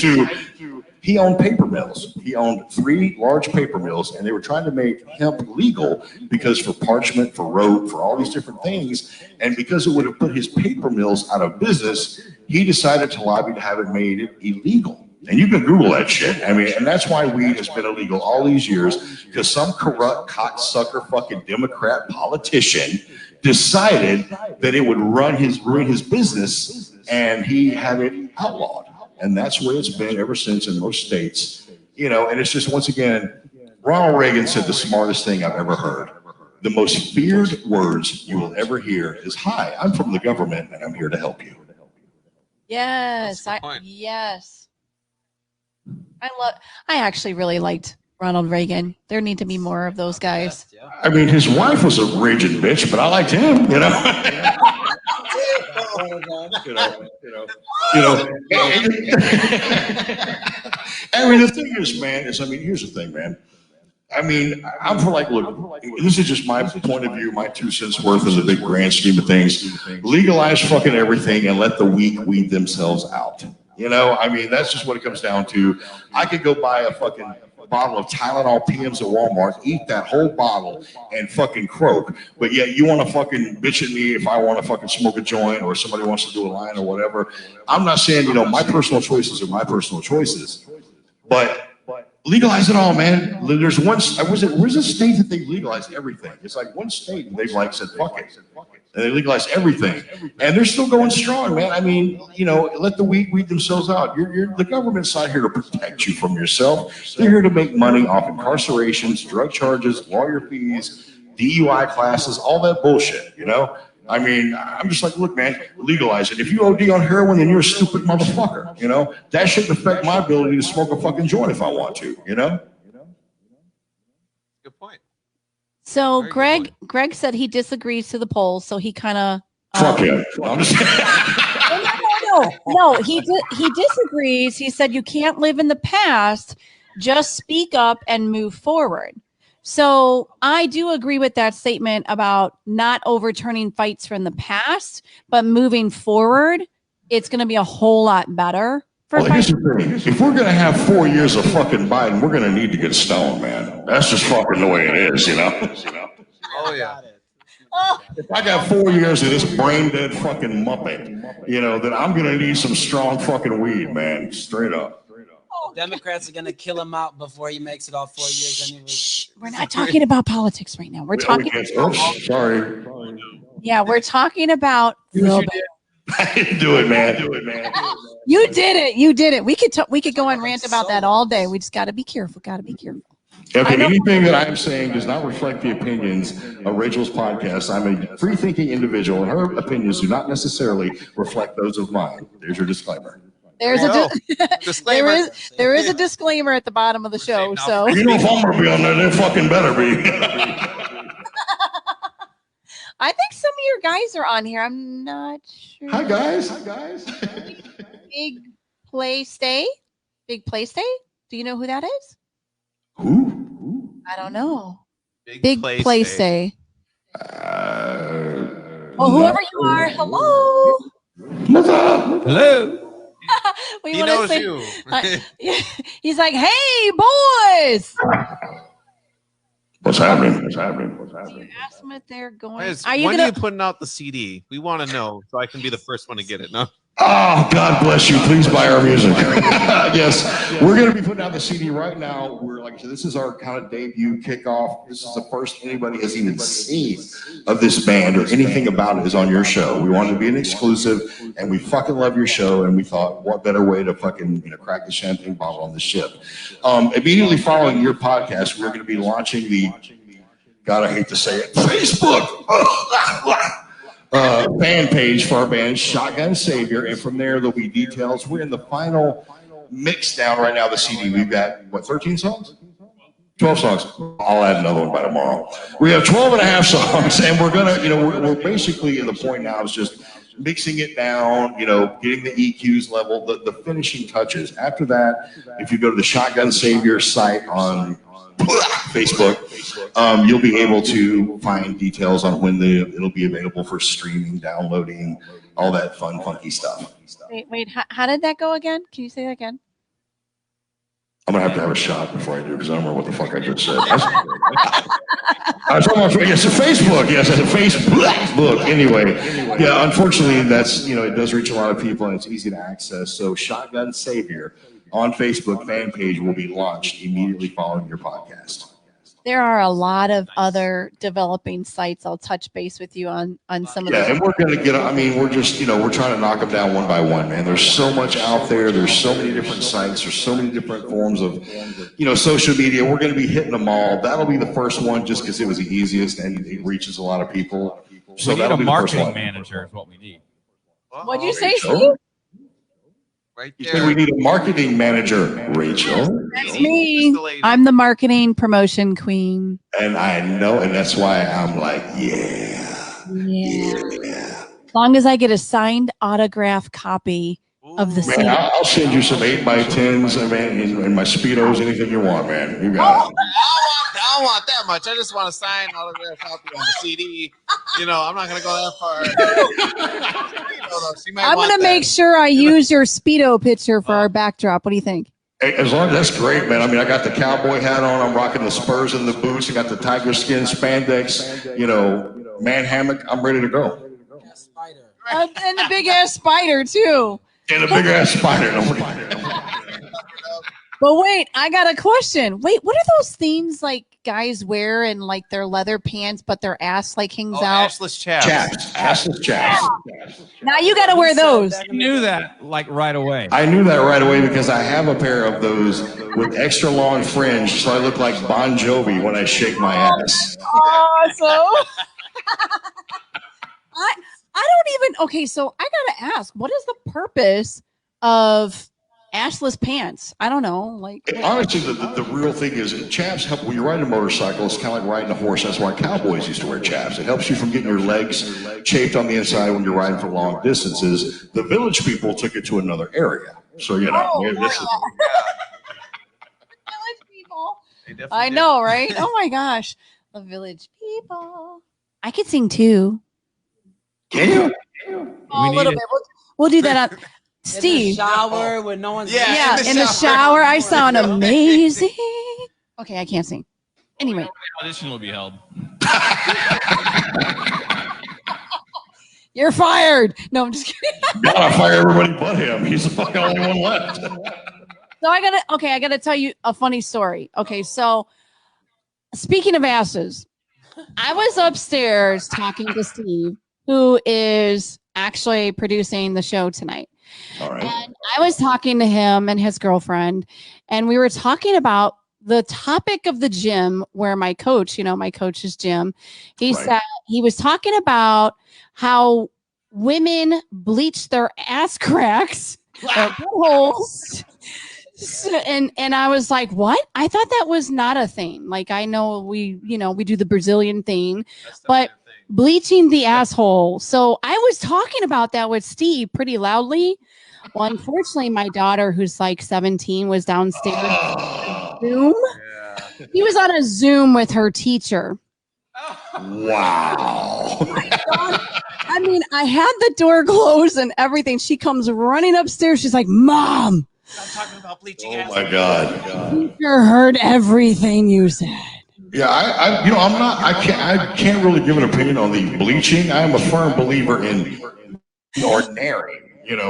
he owned paper mills. He owned 3 large paper mills, and they were trying to make hemp legal because for parchment, for rope, for all these different things. And because it would have put his paper mills out of business, he decided to lobby to have it made illegal. And you can Google that shit. I mean, and that's why weed has been illegal all these years, because some corrupt cocksucker fucking Democrat politician decided that it would ruin his business, and he had it outlawed. And that's the way it's been ever since in most states. And it's just, once again, Ronald Reagan said the smartest thing I've ever heard. The most feared words you will ever hear is, "Hi, I'm from the government and I'm here to help you." Yes. Yes. I actually really liked Ronald Reagan. There need to be more of those guys. I mean, his wife was a raging bitch, but I liked him, I mean, the thing is, man, here's the thing, man. I mean, I'm for look, this is just my point of view, my 2 cents worth in the big grand scheme of things. Legalize fucking everything and let the weak weed themselves out. I mean, that's just what it comes down to. I could go buy a fucking bottle of Tylenol PMs at Walmart, eat that whole bottle, and fucking croak. But yet you want to fucking bitch at me if I want to fucking smoke a joint or somebody wants to do a line or whatever. I'm not saying, my personal choices are my personal choices. But legalize it all, man. There's where's a state that they legalized everything? It's like one state and they've said fuck it. And they legalized everything. And they're still going strong, man. I mean, let the weed themselves out. The government's not here to protect you from yourself. They're here to make money off incarcerations, drug charges, lawyer fees, DUI classes, all that bullshit, I mean, I'm just like, look, man, legalize it. If you OD on heroin, then you're a stupid motherfucker, That shouldn't affect my ability to smoke a fucking joint if I want to, Good point. So Greg said he disagrees to the polls, so he kind of fuck him. I'm just no, he disagrees. He said you can't live in the past, just speak up and move forward. So I do agree with that statement about not overturning fights from the past, but moving forward, it's going to be a whole lot better. Here's the thing. If we're going to have 4 years of fucking Biden, we're going to need to get stoned, man. That's just fucking the way it is, Oh, yeah. If I got 4 years of this brain dead fucking muppet, then I'm going to need some strong fucking weed, man. Straight up. Democrats are going to kill him out before he makes it all 4 years anyway. Shh, we're not talking about politics right now. We're talking. Sorry. Yeah, we're talking about. I didn't do it, man. You did it. We could go and rant about that all day. We just got to be careful. Okay, anything that I'm saying does not reflect the opinions of Rachel's podcast. I'm a free-thinking individual, and her opinions do not necessarily reflect those of mine. There's your disclaimer. There's Disclaimer. there is a discllaimer at the bottom of the show. So if I'm gonna be on there, they fucking better be. I think some of your guys are on here. I'm not sure. Hi guys. Big Play Stay. Big Play Stay. Do you know who that is? Who? I don't know. Big Play Stay. Well, whoever you are, hello. What's up? Hello. He knows you. He's like, hey, boys. What's happening? what's happening. Ask them if they're going. When Are you are gonna? you putting out the CD? We want to know so I can be the first one to get it. No. Oh, God bless you. Please buy our music. Yes, we're going to be putting out the CD right now. We're like I said, this is our kind of debut kickoff. This is the first anybody has even seen of this band or anything about it is on your show. We wanted to be an exclusive, and we fucking love your show. And we thought, what better way to fucking crack the champagne bottle on the ship? Immediately following your podcast, we're going to be launching the. God, I hate to say it. Facebook. Fan page for our band, Shotgun Savior, and from there there'll be details. We're in the final mix down right now. The CD, we've got 13 songs, 12 songs. I'll add another one by tomorrow. We have 12 and a half songs, and we're gonna, we're basically in the point now is just mixing it down, getting the EQs level, the finishing touches. After that, if you go to the Shotgun Savior site on Facebook, you'll be able to find details on when it'll be available for streaming, downloading, all that fun, funky stuff. Wait. How did that go again? Can you say that again? I'm gonna have to have a shot before I do because I don't remember what the fuck I just said. I was talking about yes, a Facebook. Yes, it's a Facebook. Anyway, yeah. Unfortunately, that's it does reach a lot of people and it's easy to access. So, Shotgun Savior on Facebook fan page will be launched immediately following your podcast. There are a lot of other developing sites. I'll touch base with you on some of those. Yeah, and we're going to get, we're just, we're trying to knock them down one by one, man. There's so much out there. There's so many different sites. There's so many different forms of, social media. We're going to be hitting them all. That'll be the first one just because it was the easiest and it reaches a lot of people. So we need a marketing manager is what we need. What'd you say, Steve? Right You there. said we need a marketing manager, Rachel. That's me. I'm the marketing promotion queen. And I know, and that's why I'm like, yeah. As long as I get a signed autograph copy of the CD. Man, I'll send you some 8x10s, and my Speedos, anything you want, man. You got it. I don't want that much. I just want to sign autograph copy on the CD. I'm not going to go that far. I'm going to make sure I use your Speedo picture for our backdrop. What do you think? As long as that's great, man. I got the cowboy hat on. I'm rocking the spurs and the boots. I got the tiger skin spandex, man hammock. I'm ready to go. And the big ass spider, too. And a big ass spider. But wait, I got a question. Wait, what are those things like guys wear in like their leather pants, but their ass like hangs out? Assless chaps. Assless chaps. Now you got to wear those. I knew that like right away. I knew that right away because I have a pair of those with extra long fringe, so I look like Bon Jovi when I shake my ass. Awesome. I don't even. Okay, so I gotta ask, what is the purpose of assless pants? I don't know. Honestly, the real thing is chaps help when you're riding a motorcycle. It's kind of like riding a horse. That's why cowboys used to wear chaps. It helps you from getting your legs chafed on the inside when you're riding for long distances. The village people took it to another area. So Village people. I know, right? Oh my gosh, the village people. I could sing too. Can you? A little bit. We'll do that on. Steve. In the shower when no one's Yeah, in the shower. I sound amazing. Okay, I can't sing. Anyway. The audition will be held. You're fired. No, I'm just kidding. Gotta fire everybody but him. He's the fucking only one left. So I gotta tell you a funny story. Okay, so speaking of asses, I was upstairs talking to Steve, who is actually producing the show tonight. All right. And I was talking to him and his girlfriend, and we were talking about the topic of the gym where my coach, my coach is Jim. He said he was talking about how women bleach their ass cracks, their holes. And I was like, what? I thought that was not a thing. Like, I know we do the Brazilian thing, but bleaching the asshole. So I was talking about that with Steve pretty loudly. Well, unfortunately, my daughter, who's like 17, was downstairs on Zoom. Yeah. He was on a Zoom with her teacher. Wow. I mean, I had the door closed and everything. She comes running upstairs. She's like, Mom. I'm talking about bleaching. Oh my God. Teacher heard everything you said. Yeah, I can't really give an opinion on the bleaching. I am a firm believer in ordinary,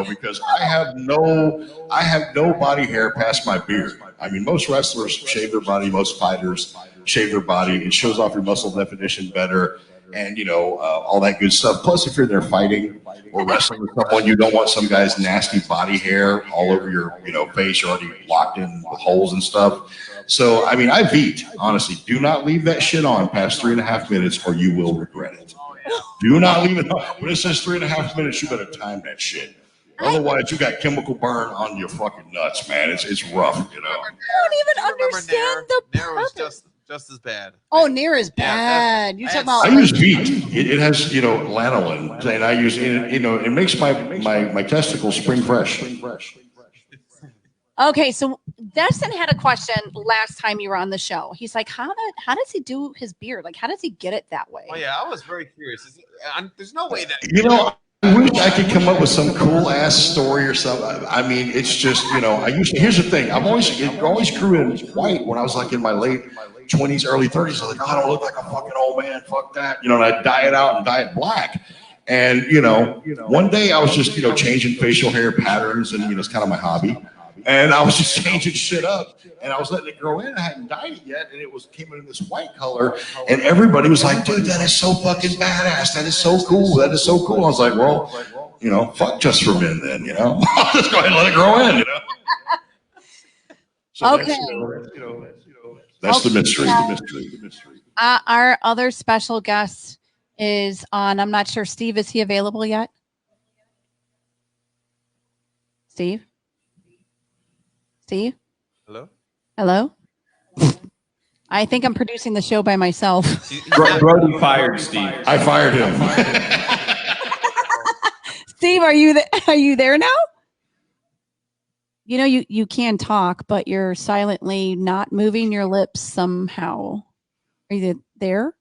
because I have no body hair past my beard. I mean, most wrestlers shave their body, most fighters shave their body. It shows off your muscle definition better, and all that good stuff. Plus, if you're there fighting or wrestling with someone, you don't want some guy's nasty body hair all over your face. You're already locked in with holes and stuff. So, I mean, I veet, honestly. Do not leave that shit on past 3.5 minutes, or you will regret it. Do not leave it on. When it says 3.5 minutes, you better time that shit. Otherwise, you got chemical burn on your fucking nuts, man. It's rough, I don't even understand the Nair was purpose. just as bad. Oh, Nair is bad. You talking about? I use Veet. It has lanolin, and I use it makes my testicles spring fresh. Okay, so Destin had a question last time you were on the show. He's like, how does he do his beard? Like, how does he get it that way? Oh yeah, I was very curious. There's no way that I wish I could come up with some cool ass story or something. I mean, it's just here's the thing. I always grew in white when I was like in my late 20s, early 30s. I was like, I don't look like a fucking old man. Fuck that. And I dye it out and dye it black. And one day I was just changing facial hair patterns, and it's kind of my hobby. And I was just changing shit up, and I was letting it grow in. I hadn't dyed it yet, and it came in this white color. And everybody was like, "Dude, that is so fucking badass. That is so cool. That is so cool." I was like, "Well, fuck Just for Men, then. I'll just go ahead and let it grow in." So okay. That's the mystery. Our other special guest is on. I'm not sure. Steve, is he available yet? Steve? Hello? Hello? I think I'm producing the show by myself. Brody fired Steve. I fired him. Steve, are you there now? You can talk, but you're silently not moving your lips somehow. Are you there?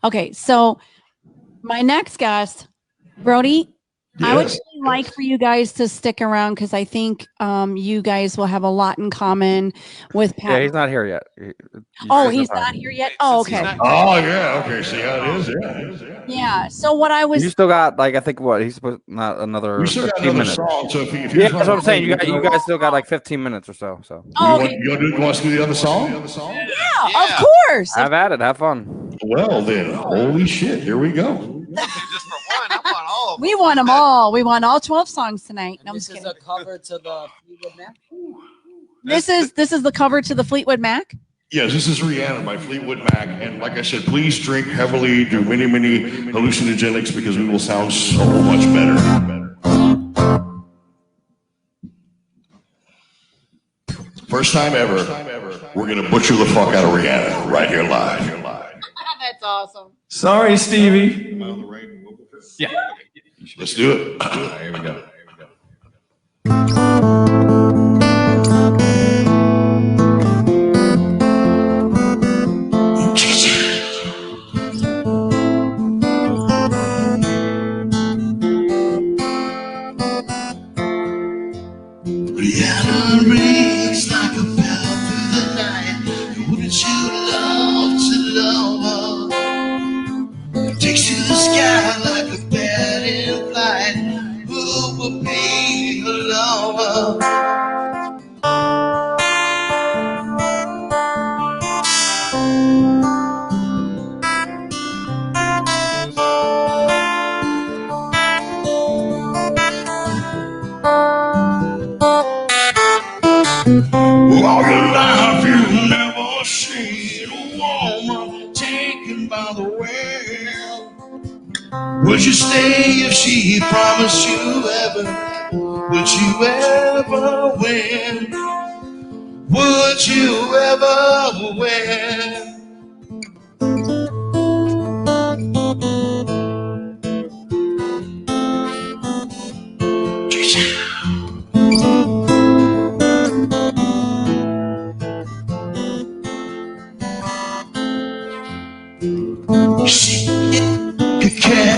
Okay, so my next guest, Brody, yes. I would really like for you guys to stick around because I think you guys will have a lot in common with Pat. Yeah, he's not here yet. He's not here yet? Oh, okay. Oh, yeah. Okay. See how it is. Yeah. So what I was... You still got, I think, he's supposed not another we still 15 got minutes. Song, so that's what I'm saying. You guys still got like 15 minutes or so. Okay. You want to do the other song? Yeah, of course. Have at it. Have fun. Well, then. Holy shit. Here we go. Just for one, I want all of them. We want them all. We want all 12 songs tonight. No, this is a cover to the Fleetwood Mac. This is the cover to the Fleetwood Mac? Yes, this is Rihanna by Fleetwood Mac. And like I said, please drink heavily, do many hallucinogenics because we will sound so much better. First time ever, we're going to butcher the fuck out of Rihanna right here live. That's awesome. Sorry, Stevie. Yeah. Let's do it. Here we go. Rihanna rings like a bell through the night. Wouldn't you love to love her? Takes you to the sky like a bat in flight. Who will be her lover? All your life you've never seen a woman taken by the whale. Would you stay if she promised you heaven? Would you ever win? Would you ever win? She can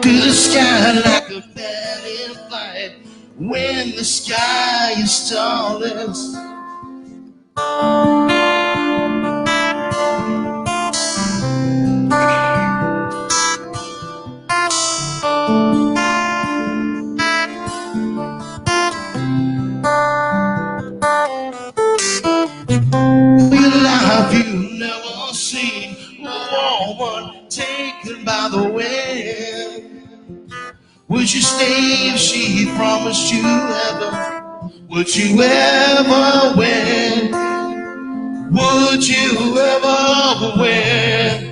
to the sky like a bat in flight. When the sky highest tallest. Real life you've never seen a woman taken by the wind. Would you stay if she promised you ever? Would you ever win? Would you ever win?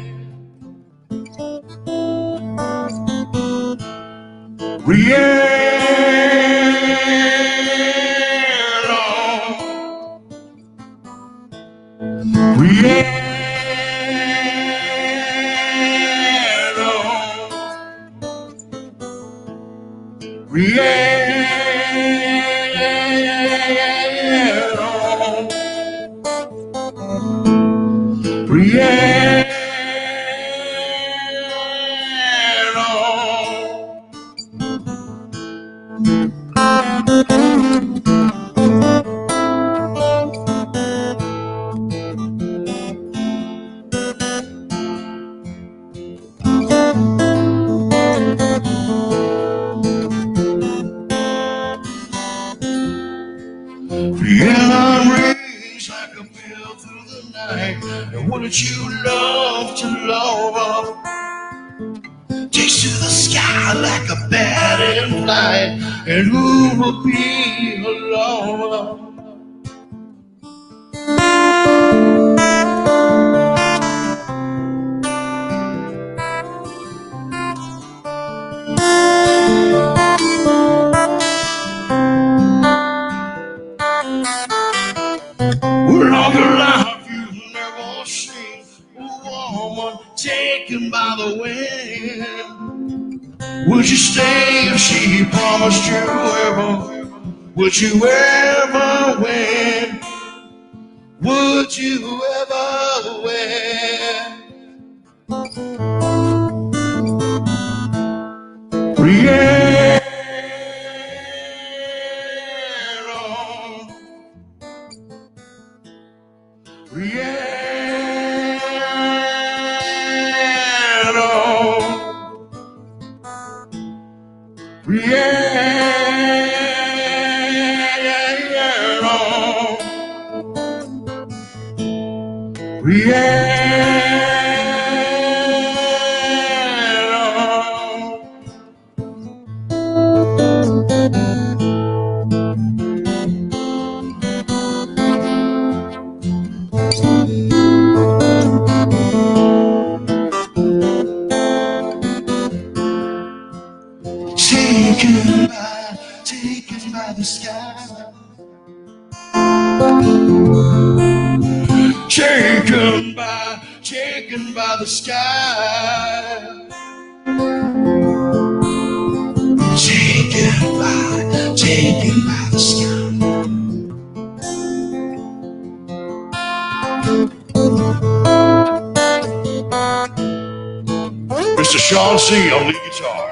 Piano rings like a bell through the night. And wouldn't you love to love up? Takes to the sky like a bat in flight. And who will be a lover? We're all your life you've never seen a woman taken by the wind. Would you stay if she promised you ever? Would you ever win? Would you ever win? Taken by the sky. Taken by the sky. Taken by the sky. Mr. Sean C. on lead guitar.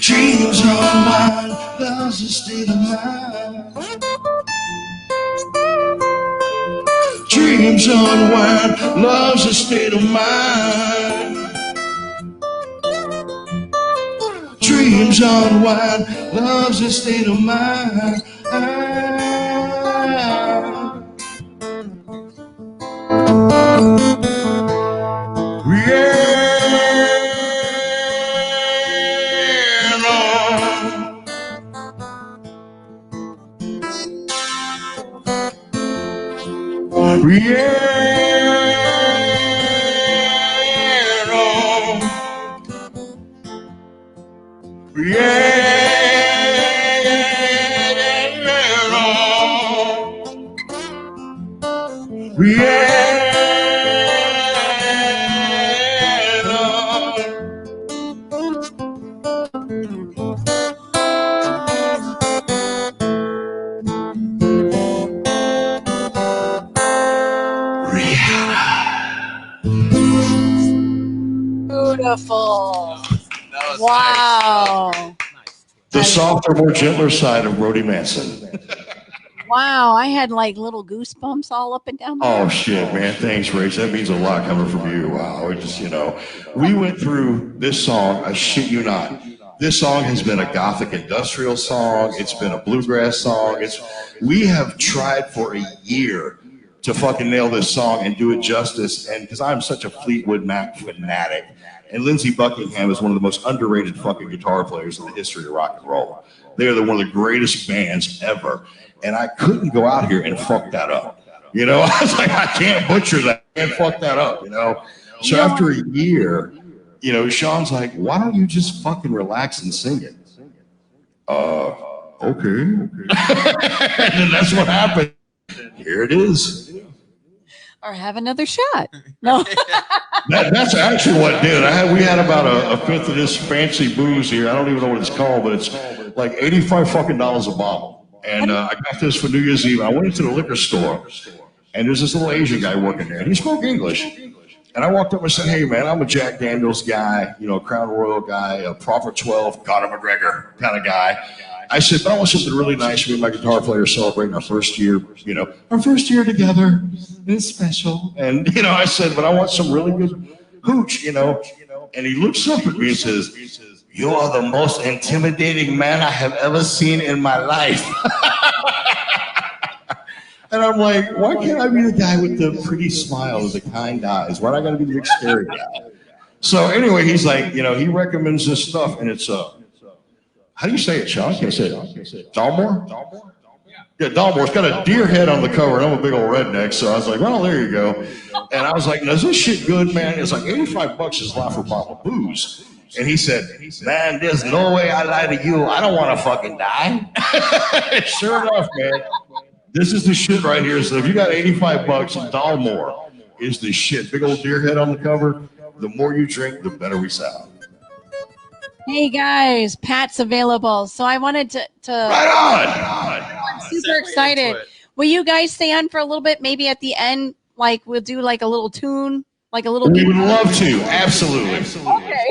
Dreams are mine, love's a state of mind. Dreams unwind, love's a state of mind. Dreams unwind, love's a state of mind. Beautiful. That was Wow. The softer, more gentler side of Brody Manson. Wow. I had like little goosebumps all up and down there. Oh shit, man! Thanks, Rach. That means a lot coming from you. Wow, it just we went through this song. I shit you not. This song has been a gothic industrial song. It's been a bluegrass song. We have tried for a year to fucking nail this song and do it justice. And because I'm such a Fleetwood Mac fanatic, and Lindsey Buckingham is one of the most underrated fucking guitar players in the history of rock and roll. They are one of the greatest bands ever. And I couldn't go out here and fuck that up. I was like, I can't butcher that. I can't fuck that up, So after a year, Sean's like, why don't you just fucking relax and sing it? Okay. And then that's what happened. Here it is. Or have another shot. No. That's actually what did it. We had about a fifth of this fancy booze here. I don't even know what it's called, but it's like $85 fucking a bottle. And I got this for New Year's Eve. I went into the liquor store, and there's this little Asian guy working there, and he spoke English. And I walked up and said, hey, man, I'm a Jack Daniels guy, Crown Royal guy, a Prophet 12, Conor McGregor kind of guy. I said, but I want something really nice. Me and my guitar player celebrating our first year, our first year together. And it's special. And, I said, but I want some really good hooch, And he looks up at me and says, you are the most intimidating man I have ever seen in my life. And I'm like, why can't I be the guy with the pretty smile with the kind eyes? Why do I got to be the big scary guy? So anyway, he's like, he recommends this stuff, and it's how do you say it, Sean? I can't say it. Dalmore? Yeah, Dalmore. It's got a deer head on the cover, and I'm a big old redneck, so I was like, well, there you go. And I was like, is this shit good, man? It's like $85 is a lot for a bottle of booze. And he said, man, there's no way I lie to you. I don't want to fucking die. Sure enough, man. This is the shit right here. So if you got $85, Dalmore is the shit. Big old deer head on the cover. The more you drink, the better we sound. Hey guys, Pat's available. So I wanted to Right on. I'm super excited. Will you guys stay on for a little bit? Maybe at the end, like we'll do like a little tune, like a little. We would love to. Absolutely. Okay.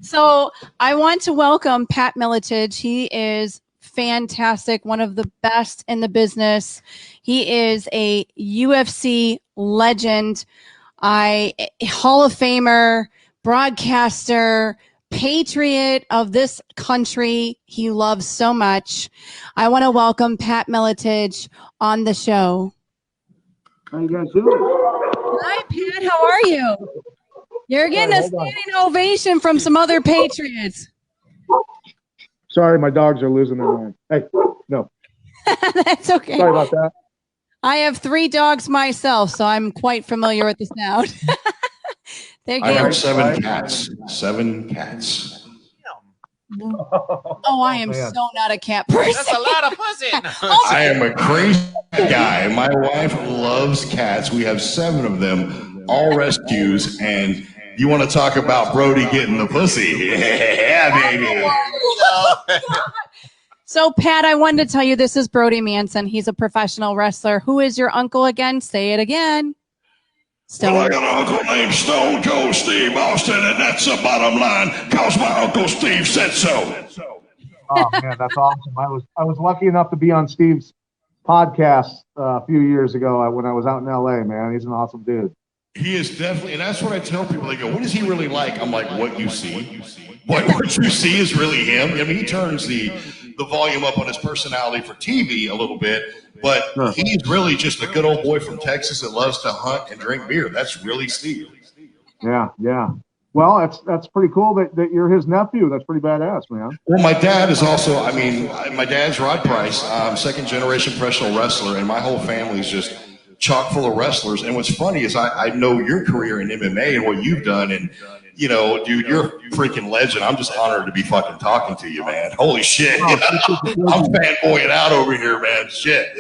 So I want to welcome Pat Miletich. He is fantastic, one of the best in the business. He is a UFC legend, Hall of Famer, broadcaster, patriot of this country he loves so much. I want to welcome Pat Miletich on the show. How you guys doing? Hi, Pat. How are you? You're getting a standing ovation from some other patriots. Sorry, my dogs are losing their mind. Hey, no. That's okay. Sorry about that. I have 3 dogs myself, so I'm quite familiar with the sound. I have 7 cats. 7 cats. Oh, I am so not a cat person. That's a lot of pussy. I am a crazy guy. My wife loves cats. We have 7 of them, all rescues, and you want to talk about Brody getting the pussy? Yeah, baby. So, Pat, I wanted to tell you this is Brody Manson. He's a professional wrestler. Who is your uncle again? Say it again. Well, I got an uncle named Stone Cold Steve Austin, and that's the bottom line, because my Uncle Steve said so. Oh, man, that's awesome. I was lucky enough to be on Steve's podcast a few years ago when I was out in L.A., man. He's an awesome dude. He is definitely, and that's what I tell people. They go, what is he really like? I'm like, what you see. What you see is really him. I mean, he turns the volume up on his personality for TV a little bit, but he's really just a good old boy from Texas that loves to hunt and drink beer. That's really Steve. Yeah. Well, that's pretty cool that you're his nephew. That's pretty badass, man. Well, my dad is also, my dad's Rod Price, second generation professional wrestler, and my whole family's just chock full of wrestlers. And what's funny is I know your career in MMA and what you've done, and dude, you're a freaking legend. I'm just honored to be fucking talking to you, man. Holy shit. I'm fanboying out over here, man. Shit,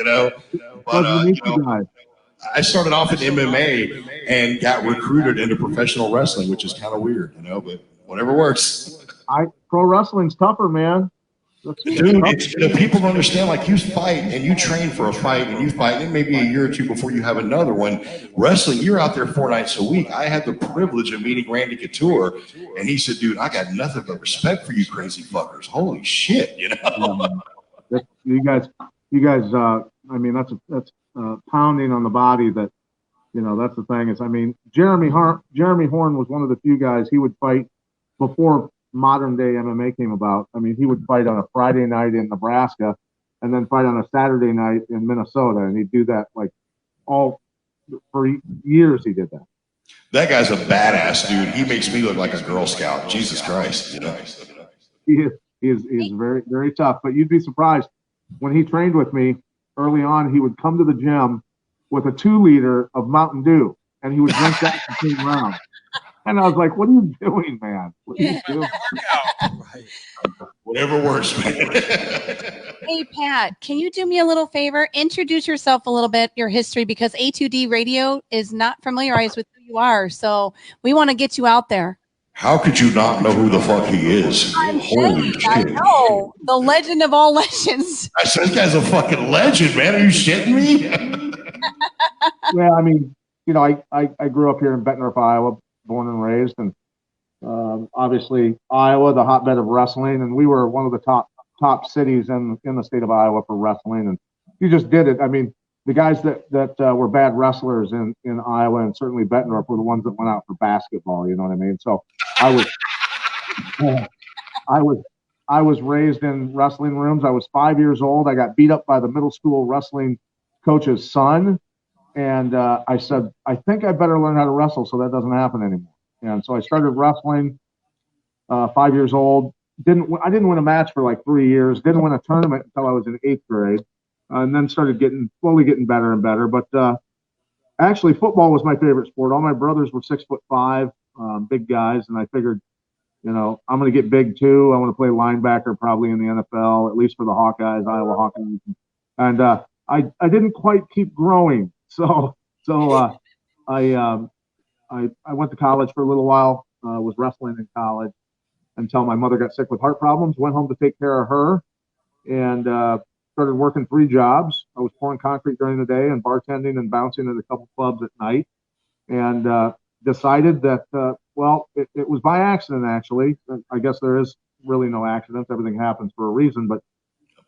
But, I started off in MMA and got recruited into professional wrestling, which is kind of weird, but whatever works. Pro wrestling's tougher, man. Dude, people don't understand. Like, you fight and you train for a fight and you fight, and it may be a year or two before you have another one. Wrestling, you're out there 4 nights a week. I had the privilege of meeting Randy Couture, and he said, "Dude, I got nothing but respect for you crazy fuckers. Holy shit, you guys. I mean, that's pounding on the body. That that's the thing. Is, I mean, Jeremy Horn was one of the few guys. He would fight before modern day MMA came about. I mean, he would fight on a Friday night in Nebraska and then fight on a Saturday night in Minnesota. And he'd do that for years. He did that. That guy's a badass, dude. He makes me look like a Girl Scout. Jesus Christ. He is very, very tough, but you'd be surprised when he trained with me early on, he would come to the gym with a 2-liter of Mountain Dew and he would drink that between rounds. And I was like, "What are you doing, man? What are you doing?" Whatever works, man. Hey, Pat, can you do me a little favor? Introduce yourself a little bit, your history, because A2D Radio is not familiarized with who you are. So we want to get you out there. How could you not know who the fuck he is? Holy shit. I know. The legend of all legends. I said, this guy's a fucking legend, man. Are you shitting me? Yeah, I mean, I grew up here in Bettendorf, Iowa, born and raised, and obviously Iowa, the hotbed of wrestling, and we were one of the top cities in the state of Iowa for wrestling, and you just did it. I mean, the guys that were bad wrestlers in Iowa and certainly Bettendorf were the ones that went out for basketball. You know what I mean? So I was raised in wrestling rooms. I was 5 years old. I got beat up by the middle school wrestling coach's son. And I said, I think I better learn how to wrestle so that doesn't happen anymore. And so I started wrestling 5 years old. I didn't win a match for like 3 years. Didn't win a tournament until I was in 8th grade. And then started slowly getting better and better. But actually, football was my favorite sport. All my brothers were 6'5", big guys. And I figured, I'm going to get big too. I want to play linebacker probably in the NFL, at least for the Hawkeyes, Iowa Hawkeyes. And I didn't quite keep growing. So I went to college for a little while, was wrestling in college until my mother got sick with heart problems, went home to take care of her, and started working 3 jobs. I was pouring concrete during the day and bartending and bouncing at a couple clubs at night, and decided that, it was by accident, actually. I guess there is really no accidents. Everything happens for a reason. But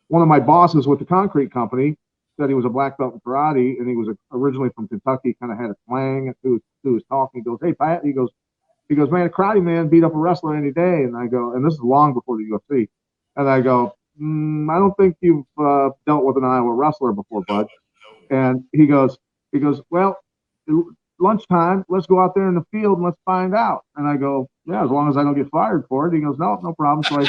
one of my bosses with the concrete company said he was a black belt in karate, and he was originally from Kentucky, kind of had a twang to his talk. He goes, "Hey, Pat," he goes, "Man, a karate man beat up a wrestler any day." And I go, and this is long before the UFC. And I go, "I don't think you've dealt with an Iowa wrestler before, bud." And he goes, "Well, lunchtime, let's go out there in the field and let's find out." And I go, "Yeah, as long as I don't get fired for it." He goes, "No problem." So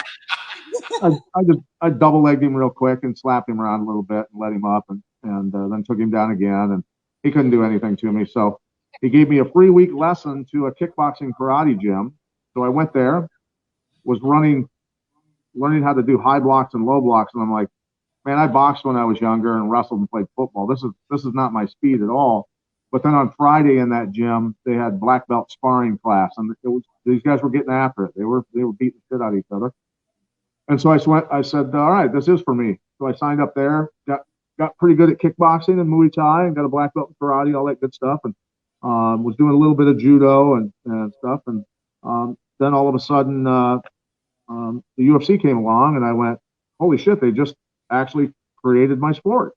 I double legged him real quick and slapped him around a little bit and let him up, and then took him down again, and he couldn't do anything to me. So he gave me a free week lesson to a kickboxing karate gym. So I went there, was learning how to do high blocks and low blocks, and I'm like, man, I boxed when I was younger and wrestled and played football. This is not my speed at all. But then on Friday in that gym, they had black belt sparring class, and these guys were getting after it. They were beating the shit out of each other. And so I said, all right, this is for me. So I signed up there, got pretty good at kickboxing and Muay Thai, and got a black belt in karate, all that good stuff, and was doing a little bit of judo and stuff. And then all of a sudden, the UFC came along, and I went, holy shit, they just actually created my sport.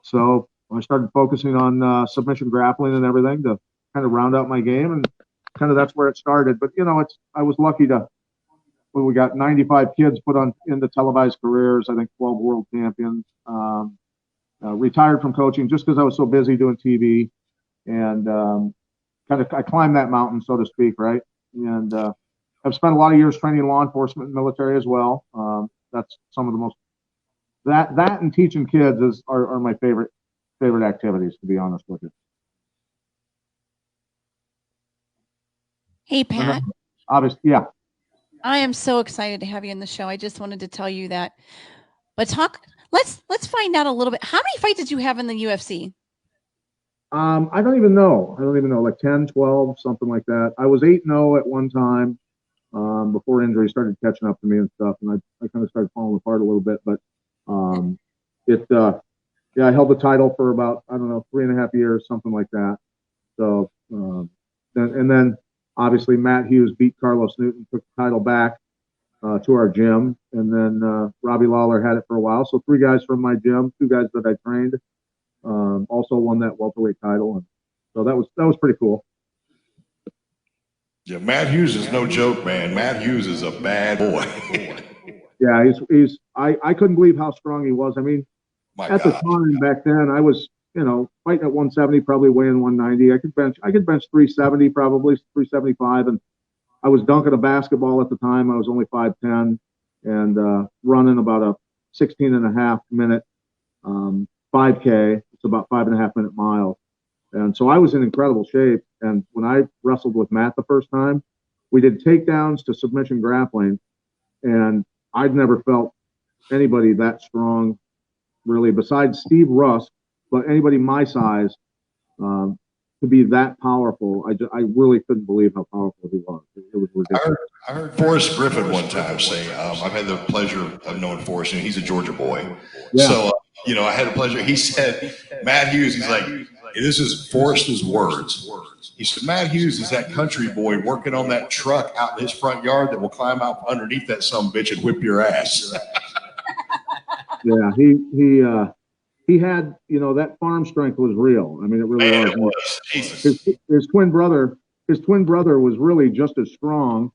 So I started focusing on submission grappling and everything to kind of round out my game, and kind of that's where it started. But I was lucky to. We got 95 kids put on into televised careers. I think 12 world champions. Retired from coaching just because I was so busy doing TV, and I climbed that mountain, so to speak, right? And I've spent a lot of years training law enforcement and military as well. That's some of the most that and teaching kids are my favorite activities, to be honest with you. Hey, Pat. Obviously, yeah. I am so excited to have you in the show. I just wanted to tell you that. But let's find out a little bit. How many fights did you have in the UFC? I don't even know. Like 10, 12, something like that. I was 8-0 at one time before injury started catching up to me and stuff, and I kind of started falling apart a little bit. But yeah, I held the title for about, I don't know, 3.5 years, something like that. So, and then obviously Matt Hughes beat Carlos Newton, took the title back to our gym, and then Robbie Lawler had it for a while. So 3 guys from my gym, 2 guys that I trained. Also won that welterweight title, and so that was pretty cool. Yeah, Matt Hughes is no joke, man. Matt Hughes is a bad boy. Yeah, I couldn't believe how strong he was. I mean, at the time back then, I was fighting at 170, probably weighing 190. I could bench 370, probably 375, and I was dunking a basketball at the time. I was only 5'10", and running about a 16.5 minute 5K. It's about 5.5 minute mile. And so I was in incredible shape. And when I wrestled with Matt the first time, we did takedowns to submission grappling. And I'd never felt anybody that strong, really, besides Steve Rusk, but anybody my size to be that powerful. I really couldn't believe how powerful he was. It was ridiculous. I heard Forrest Griffin one time say, I've had the pleasure of knowing Forrest, and he's a Georgia boy. Yeah. So, I had the pleasure. He said, Matt Hughes, he's like, this is Forrest's words. He said, Matt Hughes is that country boy working on that truck out in his front yard that will climb out underneath that sumbitch and whip your ass. Yeah, he had, that farm strength was real. I mean, it really was. His twin brother was really just as strong,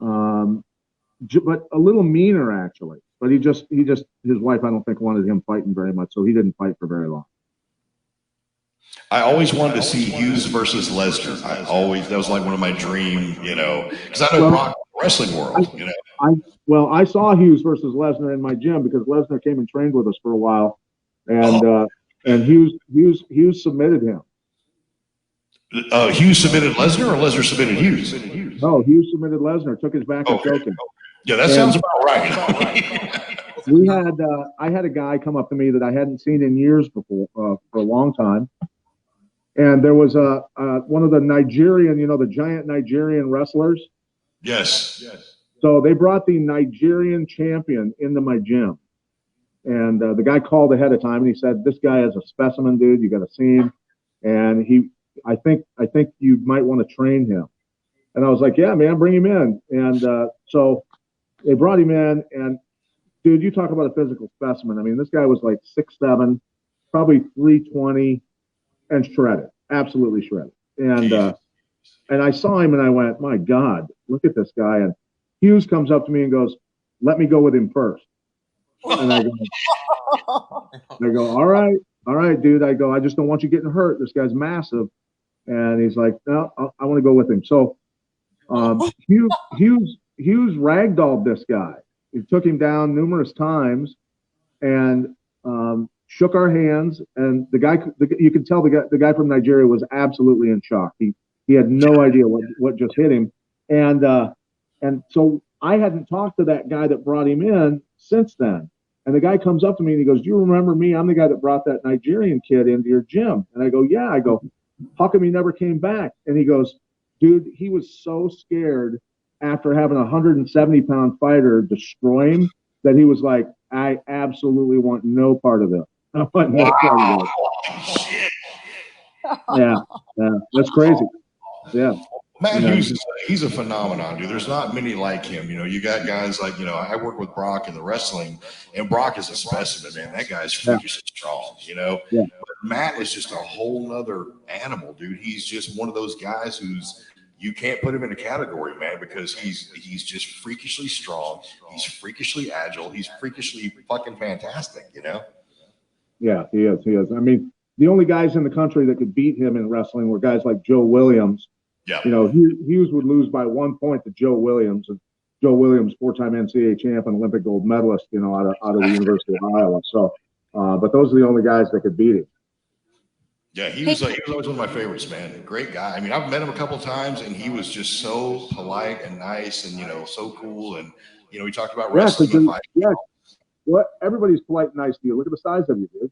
but a little meaner actually. But he just his wife, I don't think, wanted him fighting very much, so he didn't fight for very long. I always wanted to see Hughes versus Lesnar. That was like one of my dream, because I know Brock in the wrestling world, I saw Hughes versus Lesnar in my gym because Lesnar came and trained with us for a while, and Hughes submitted him. Hughes submitted Lesnar, or Lesnar submitted Hughes? No, Hughes submitted Lesnar, took his back and choked him. Yeah, that sounds about right. I had a guy come up to me that I hadn't seen in years before, for a long time. And there was one of the Nigerian, the giant Nigerian wrestlers. Yes. So they brought the Nigerian champion into my gym. And the guy called ahead of time and he said, "This guy is a specimen, dude. You got to see him. And I think you might want to train him." And I was like, "Yeah, man, bring him in." And so they brought him in, and dude, you talk about a physical specimen. I mean, this guy was like 6'7", probably 320, and shredded, absolutely shredded. And I saw him and I went, "My God, look at this guy." And Hughes comes up to me and goes, "Let me go with him first." And I go, all right, dude. I go, "I just don't want you getting hurt. This guy's massive." And he's like, "No, I want to go with him." So Hughes ragdolled this guy. He took him down numerous times and shook our hands. And the guy, you could tell the guy from Nigeria was absolutely in shock. He had no idea what just hit him. And so I hadn't talked to that guy that brought him in since then. And the guy comes up to me and he goes, "Do you remember me? I'm the guy that brought that Nigerian kid into your gym." And I go, "Yeah." I go, "How come he never came back?" And he goes, "Dude, he was so scared after having a 170-pound fighter destroy him that he was like, I absolutely want no part of it." I want no part of it. Yeah, that's crazy. Yeah. Matt Hughes, he's a phenomenon, dude. There's not many like him. You got guys like, I work with Brock in the wrestling, and Brock is a specimen, man. That guy's freakishly strong, Yeah. But Matt is just a whole nother animal, dude. He's just one of those guys you can't put him in a category, man, because he's just freakishly strong. He's freakishly agile. He's freakishly fucking fantastic, Yeah, he is. I mean, the only guys in the country that could beat him in wrestling were guys like Joe Williams. Yeah. Hughes would lose by 1 point to Joe Williams, and Joe Williams, 4-time NCAA champ and Olympic gold medalist, out of the University of Iowa. So, but those are the only guys that could beat him. Yeah, he was always one of my favorites, man. Great guy. I mean, I've met him a couple of times, and he was just so polite and nice, and so cool. And we talked about wrestling. Well, everybody's polite and nice to you. Look at the size of you, dude.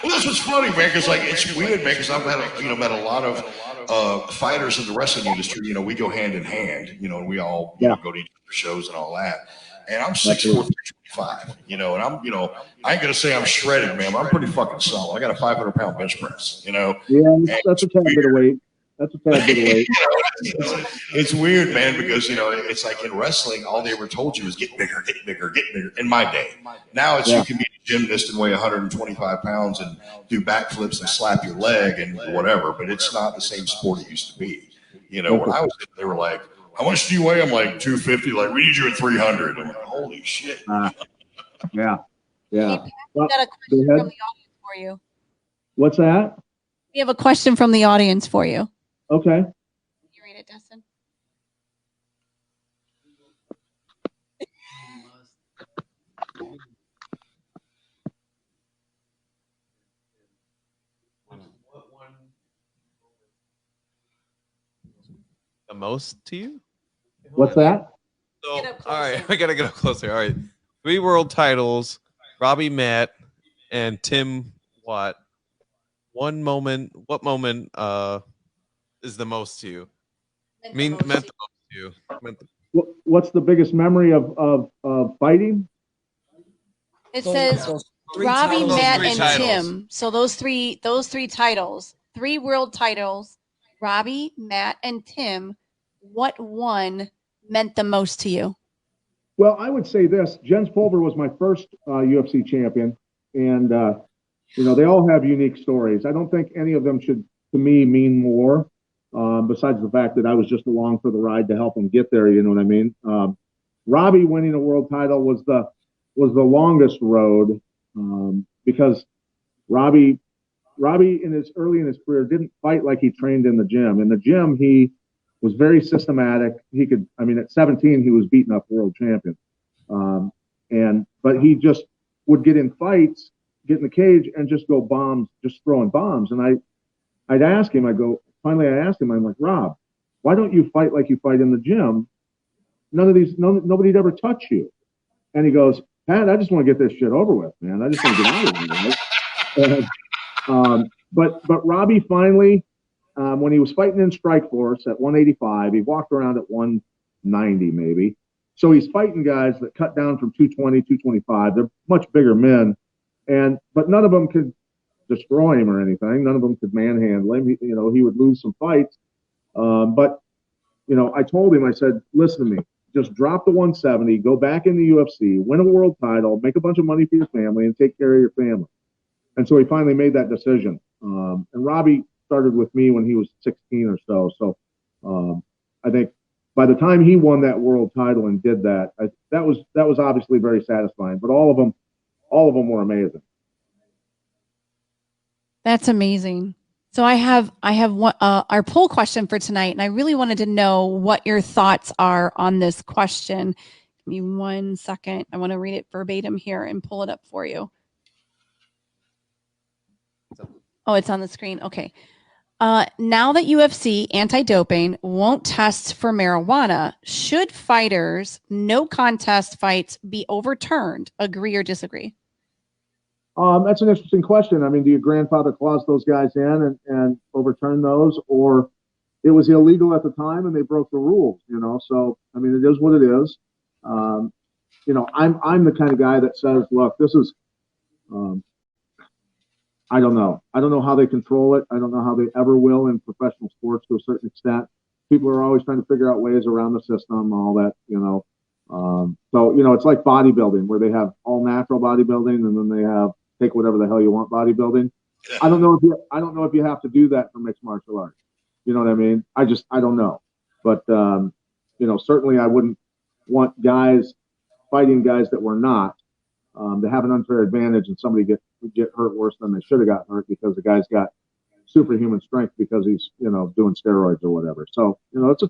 Well, this was funny, man, because like it's weird, man, because I've met a lot of fighters in the wrestling industry. You know, we go hand in hand. You know, and we all go to each other's shows and all that. And I'm 6'4", 325. You know, and I'm I ain't gonna say I'm shredded, man, but I'm pretty fucking solid. I got a 500-pound bench press. You know, that's a tad bit of weight. That's a tad bit of weight. It's weird, man, because it's like in wrestling, all they ever told you was get bigger, get bigger, get bigger. In my day, now it's you can be a gymnast and weigh 125 pounds and do backflips and slap your leg and whatever, but it's not the same sport it used to be. You know, when I was, they were like, "How much do you weigh?" I'm like 250. Like, we need you at 300. I'm like, holy shit. Yeah. We got a question from the audience for you. What's that? We have a question from the audience for you. Okay. Can you read it, Dustin? The most to you? What's that? So, all right, I gotta get up closer. All right, 3 world titles, Robbie Matt and Tim Watt. What moment is the most to you? Meant the most to you. What's the biggest memory of fighting? It says Robbie, Matt, and Tim. So those three titles, 3 world titles, Robbie, Matt, and Tim. What one meant the most to you? Well, I would say this. Jens Pulver was my first UFC champion, and they all have unique stories. I don't think any of them should, to me, mean more. Besides the fact that I was just along for the ride to help them get there, you know what I mean? Robbie winning a world title was the longest road because Robbie early in his career didn't fight like he trained in the gym. In the gym, he was very systematic. At 17, he was beating up world champion. But he just would get in fights, get in the cage, and just go bombs, just throwing bombs. And I'd ask him, finally I asked him, I'm like, Rob, why don't you fight like you fight in the gym? Nobody'd ever touch you. And he goes, Pat, I just want to get this shit over with, man. I just want to get out of here. But Robbie finally, when he was fighting in Strikeforce at 185, he walked around at 190 maybe. So he's fighting guys that cut down from 220, 225. They're much bigger men, but none of them could destroy him or anything. None of them could manhandle him. He would lose some fights. But I told him, I said, listen to me. Just drop the 170, go back in the UFC, win a world title, make a bunch of money for your family, and take care of your family. And so he finally made that decision. And Robbie started with me when he was 16 or so. So I think by the time he won that world title and did that, that was obviously very satisfying. But all of them were amazing. That's amazing. So I have one, our poll question for tonight, and I really wanted to know what your thoughts are on this question. Give me 1 second. I want to read it verbatim here and pull it up for you. Oh, it's on the screen. Okay. Now that UFC anti-doping won't test for marijuana, should fighters' no contest fights be overturned? Agree or disagree? That's an interesting question. I mean, do you grandfather clause those guys in and overturn those, or it was illegal at the time and they broke the rules? So I mean, it is what it is. I'm the kind of guy that says, look, this is. I don't know. I don't know how they control it. I don't know how they ever will in professional sports to a certain extent. People are always trying to figure out ways around the system, all that. So it's like bodybuilding, where they have all natural bodybuilding and then they have take whatever the hell you want bodybuilding. I don't know if you have to do that for mixed martial arts. You know what I mean? I don't know. But certainly I wouldn't want guys fighting guys that were not to have an unfair advantage and somebody get hurt worse than they should have got hurt because the guy's got superhuman strength because he's doing steroids or whatever. So it's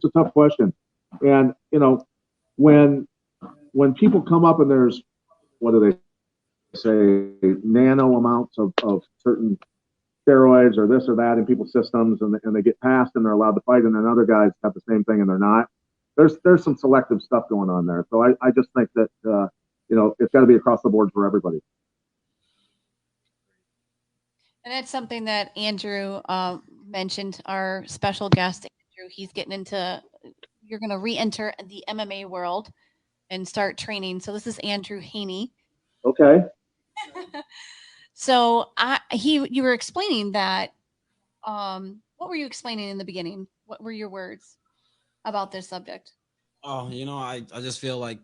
a tough question. And when people come up and there's, what do they say, nano amounts of certain steroids or this or that in people's systems, and they get passed and they're allowed to fight, and then other guys have the same thing and they're not. There's some selective stuff going on there. So I just think that it's got to be across the board for everybody. And that's something that Andrew mentioned. Our special guest, Andrew, he's getting into. You're going to re-enter the MMA world and start training. So this is Andrew Haney. Okay. So you were explaining that. What were you explaining in the beginning? What were your words about this subject? Oh, I just feel like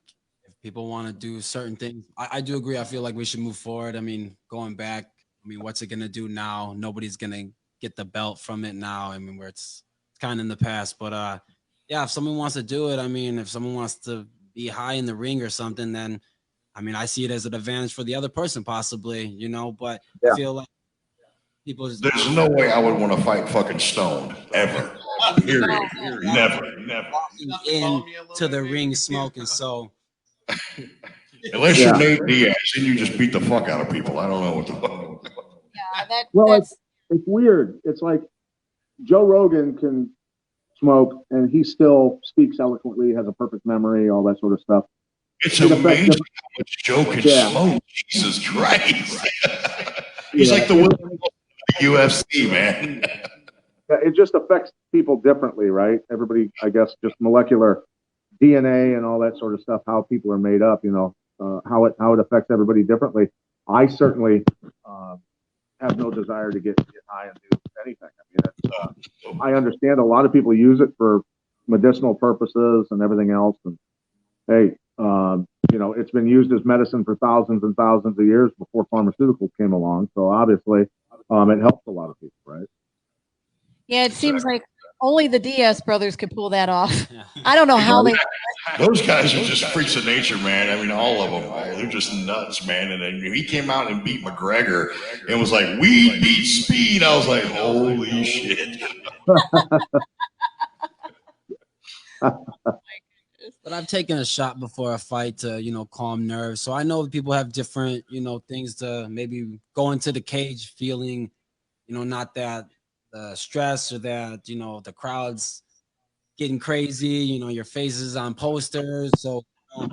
if people want to do certain things, I do agree. I feel like we should move forward. I mean, going back, what's it gonna do now? Nobody's gonna get the belt from it now. Where it's kind of in the past. But yeah, if someone wants to do it, if someone wants to be high in the ring or something, then I see it as an advantage for the other person, possibly. But Yeah. I feel like people. There's no way I would want to fight fucking stoned ever. Period. Never. Into the ring smoking. So unless you're Nate Diaz, then you just beat the fuck out of people. I don't know what the fuck. Yeah, it's weird. It's like Joe Rogan can smoke and he still speaks eloquently, has a perfect memory, all that sort of stuff. It's amazing how much Joe can smoke. Jesus Christ. He's like the world UFC, man. It just affects people differently, right? Everybody, I guess, just molecular DNA and all that sort of stuff, how people are made up, how it affects everybody differently. I certainly have no desire to get high and do anything. I understand a lot of people use it for medicinal purposes and everything else. And hey, it's been used as medicine for thousands and thousands of years before pharmaceuticals came along. So obviously, it helps a lot of people, right? Yeah, it seems like only the Diaz brothers could pull that off. I don't know how they. Those guys are just freaks of nature, man. All of them. They're just nuts, man. And then he came out and beat McGregor and was like, "We beat speed." I was like, "Holy shit!" But I've taken a shot before a fight to, calm nerves. So I know people have different, things to maybe go into the cage feeling, not that the stress or that, the crowd's getting crazy, your face is on posters. So I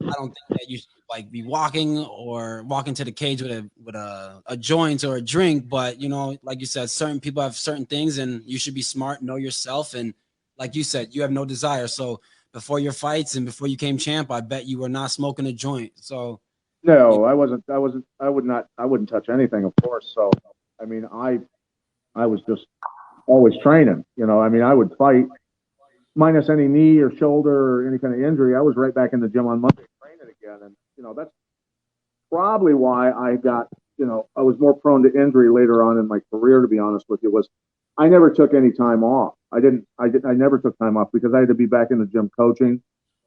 don't think that you should be walking to the cage with a joint or a drink. But, like you said, certain people have certain things and you should be smart, know yourself. And like you said, you have no desire. So before your fights and before you came champ, I bet you were not smoking a joint. So no, I wouldn't touch anything, of course. So, I was just always training, I would fight minus any knee or shoulder or any kind of injury. I was right back in the gym on Monday training again. And, that's probably why I got, I was more prone to injury later on in my career, to be honest with you, was I never took any time off. I never took time off because I had to be back in the gym coaching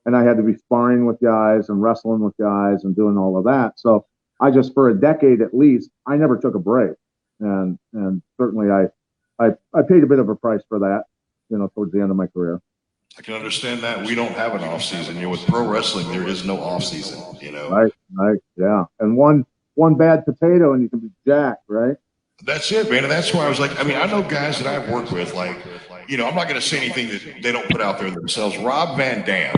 and I had to be sparring with guys and wrestling with guys and doing all of that. So I just, for a decade at least, I never took a break. And certainly I paid a bit of a price for that, towards the end of my career. I can understand that. We don't have an off season. With pro wrestling, there is no off season, Right. Yeah. And one bad potato and you can be jacked, right? That's it, man. And that's why I was like, I know guys that I've worked with, I'm not going to say anything that they don't put out there themselves. Rob Van Dam,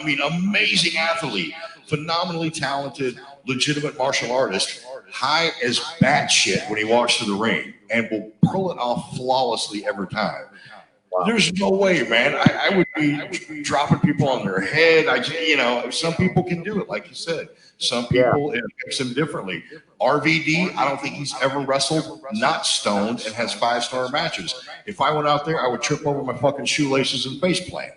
amazing athlete, phenomenally talented, legitimate martial artist, high as bat shit when he walks to the ring and will pull it off flawlessly every time. Wow. There's no way, man. I would be dropping people on their head. Some people can do it, like you said. Some people, it affects them differently. RVD, I don't think he's ever wrestled not stoned and has 5-star matches. If I went out there, I would trip over my fucking shoelaces and face plant.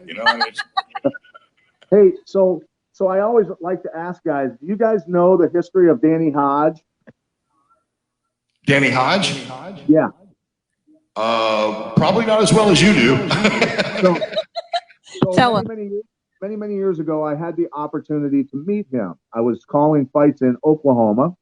Hey, so I always like to ask guys, do you guys know the history of Danny Hodge? Danny Hodge? Yeah. Probably not as well as you do. so Tell him. Many years ago, I had the opportunity to meet him. I was calling fights in Oklahoma.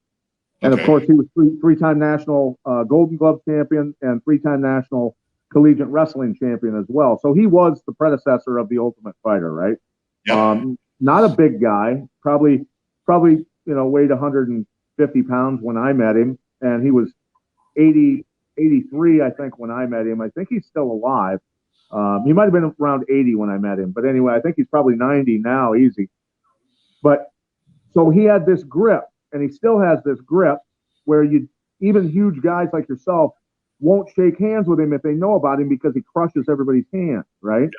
And of course, he was three-time national Golden Glove champion and 3-time national collegiate wrestling champion as well. So he was the predecessor of the Ultimate Fighter, right? Yep. Not a big guy, probably weighed 150 pounds when I met him. And he was 83, I think, when I met him. I think he's still alive. He might have been around 80 when I met him. But anyway, I think he's probably 90 now, easy. But so he had this grip, and he still has this grip where even huge guys like yourself won't shake hands with him if they know about him because he crushes everybody's hands, right?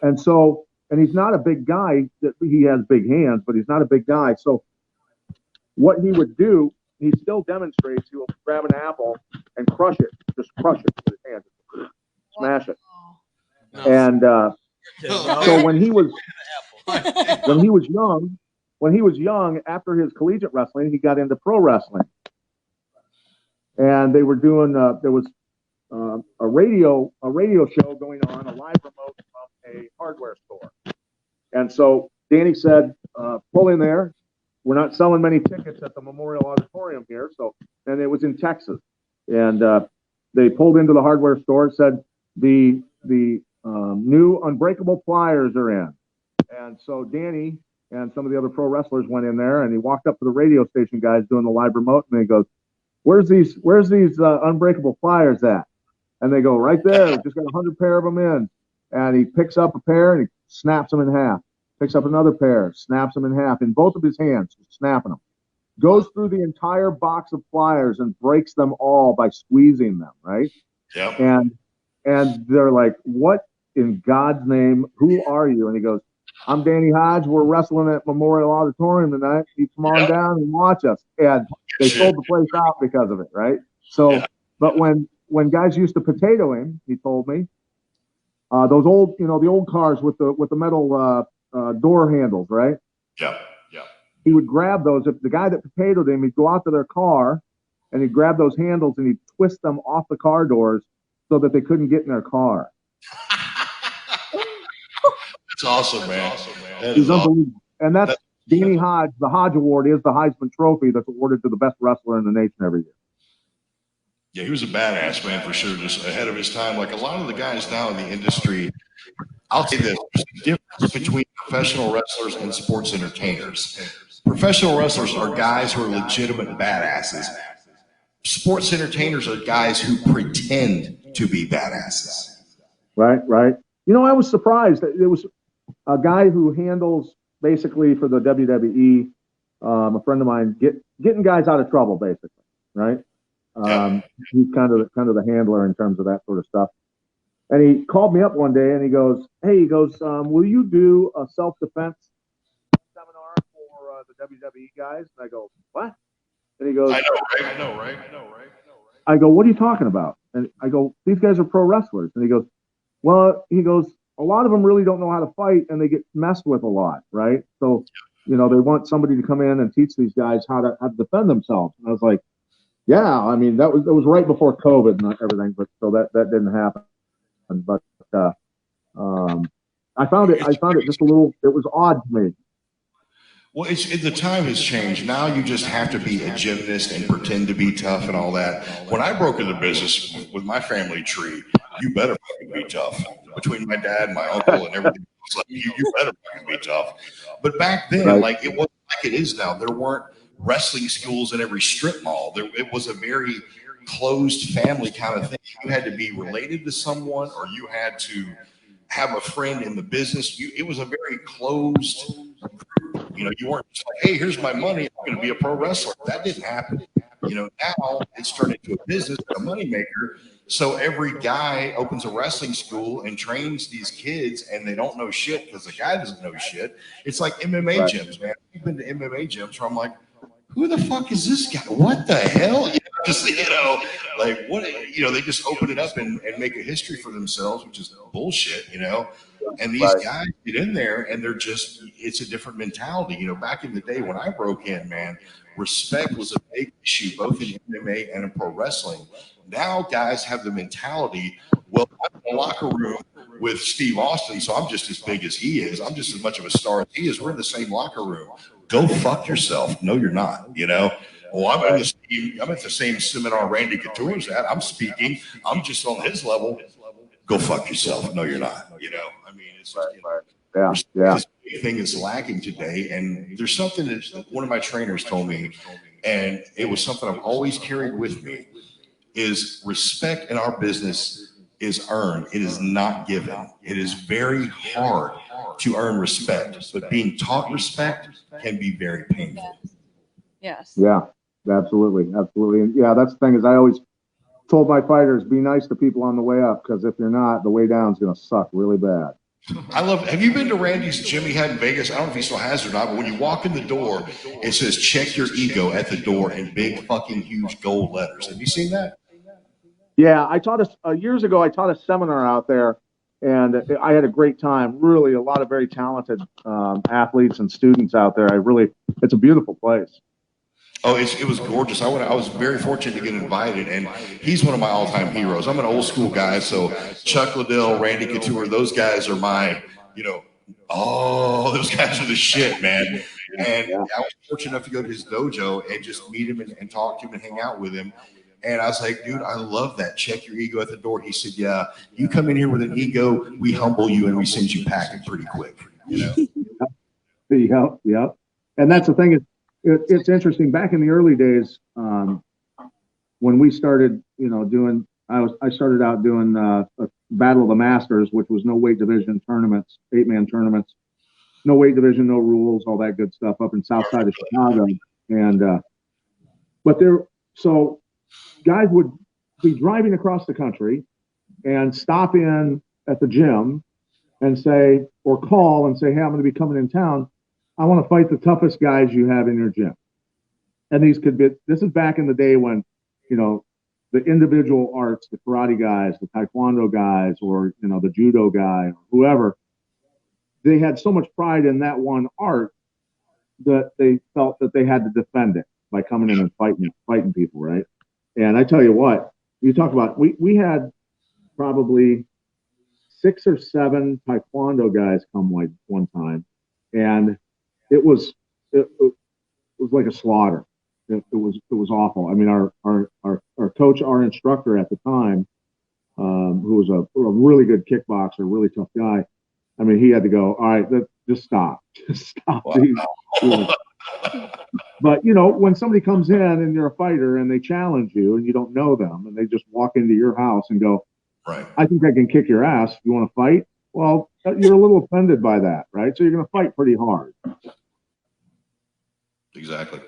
And so, and he's not a big guy. That he has big hands, but he's not a big guy. So what he would do, he still demonstrates. He will grab an apple and crush it, just crush it with his hands, smash it. And so when he was young, after his collegiate wrestling, he got into pro wrestling. And they were doing there was a radio show going on, a live remote from a hardware store. And so Danny said, pull in there. We're not selling many tickets at the Memorial Auditorium here. So, and it was in Texas. And they pulled into the hardware store and said, the new Unbreakable pliers are in. And so Danny and some of the other pro wrestlers went in there, and he walked up to the radio station guys doing the live remote, and he goes, where's these Unbreakable pliers at? And they go, right there. Just got 100 pair of them in. And he picks up a pair and he snaps them in half. Picks up another pair, snaps them in half in both of his hands, snapping them. Goes through the entire box of pliers and breaks them all by squeezing them, right? Yeah. And they're like, what in God's name, who are you? And he goes, I'm Danny Hodge. We're wrestling at Memorial Auditorium tonight. You come on down and watch us. And they sold the place out because of it, right? So, but when guys used to potato him, he told me, those old, the old cars with the metal door handles, right? Yeah. He would grab those. If the guy that potatoed him, he'd go out to their car and he'd grab those handles and he'd twist them off the car doors so that they couldn't get in their car. That's awesome, man. He's unbelievable. And that's Danny Hodge. The Hodge Award is the Heisman Trophy that's awarded to the best wrestler in the nation every year. Yeah, he was a badass, man, for sure. Just ahead of his time. Like a lot of the guys now in the industry, I'll say this: there's a difference between professional wrestlers and sports entertainers. Professional wrestlers are guys who are legitimate badasses. Sports entertainers are guys who pretend to be badasses. Right. I was surprised. There was a guy who handles basically for the WWE, a friend of mine, getting guys out of trouble, basically, right? He's kind of the handler in terms of that sort of stuff. And he called me up one day and he goes, will you do a self-defense seminar for the WWE guys? And I go, what? And he goes, I know, right? I go, what are you talking about? And I go, these guys are pro wrestlers. And he goes, a lot of them really don't know how to fight and they get messed with a lot, right? So, they want somebody to come in and teach these guys how to defend themselves. And I was like, yeah, I mean, that was right before COVID and everything, but so that didn't happen. But I found it just a little, it was odd to me. Well, the time has changed. Now you just have to be a gymnast and pretend to be tough and all that. When I broke into business with my family tree, you better fucking be tough. Between my dad, my uncle, and everything, it's like you better fucking be tough. But back then, Right. like it wasn't like it is now. There weren't wrestling schools in every strip mall. It was a very closed family kind of thing. You had to be related to someone, or you had to have a friend in the business. It was a very closed group. You weren't just like, hey, here's my money, I'm going to be a pro wrestler. That didn't happen. Now it's turned into a business, a moneymaker. So every guy opens a wrestling school and trains these kids, and they don't know shit because the guy doesn't know shit. It's like MMA gyms, man. I've been to MMA gyms where I'm like, who the fuck is this guy? What the hell? Like what? They just open it up and make a history for themselves, which is bullshit, And these guys get in there and it's a different mentality. Back in the day when I broke in, man, respect was a big issue, both in MMA and in pro wrestling. Now guys have the mentality, well, I'm in the locker room with Steve Austin, so I'm just as big as he is. I'm just as much of a star as he is. We're in the same locker room. Go fuck yourself. No, you're not, Well, I'm at the same seminar Randy Couture's at. I'm speaking. I'm just on his level. Go fuck yourself. No, you're not. I mean, it's just, this big thing is lacking today. And there's something that one of my trainers told me, and it was something I've always carried with me, is respect in our business is earned. It is not given. It is very hard to earn respect, but being taught respect can be very painful. Yes. Yeah. Absolutely, absolutely. And yeah, that's the thing is I always told my fighters, be nice to people on the way up, because if you're not, the way down is going to suck really bad. I love. Have you been to Randy's gym he had in Vegas? I don't know if he still has it or not, but when you walk in the door, it says "Check your ego" at the door in big fucking huge gold letters. Have you seen that? Yeah, I taught years ago. I taught a seminar out there, and I had a great time. Really, a lot of very talented athletes and students out there. It's a beautiful place. Oh, it was gorgeous. I was very fortunate to get invited, and he's one of my all-time heroes. I'm an old school guy, so Chuck Liddell, Randy Couture, those guys are my, those guys are the shit, man. And I was fortunate enough to go to his dojo and just meet him and talk to him and hang out with him. And I was like, dude, I love that. Check your ego at the door. He said, yeah, you come in here with an ego, we humble you and we send you packing pretty quick. Yep. And that's the thing is, it's interesting. Back in the early days, when we started, I started out doing a Battle of the Masters, which was no weight division tournaments, 8-man tournaments, no weight division, no rules, all that good stuff up in South Side of Chicago. And so guys would be driving across the country and stop in at the gym and say, or call and say, hey, I'm going to be coming in town. I want to fight the toughest guys you have in your gym. And this is back in the day when, the individual arts, the karate guys, the taekwondo guys, or, the judo guy, or whoever, they had so much pride in that one art that they felt that they had to defend it by coming in and fighting people, right? And I tell you what, you talk about, we had probably 6 or 7 taekwondo guys come one time, and it was like a slaughter. It was awful. I mean, our coach, our instructor at the time, who was a really good kickboxer, really tough guy. I mean, he had to go, all right, just stop. Wow. But when somebody comes in and you're a fighter and they challenge you and you don't know them and they just walk into your house and go, right, I think I can kick your ass. You want to fight? Well, you're a little offended by that, right? So you're going to fight pretty hard. Exactly.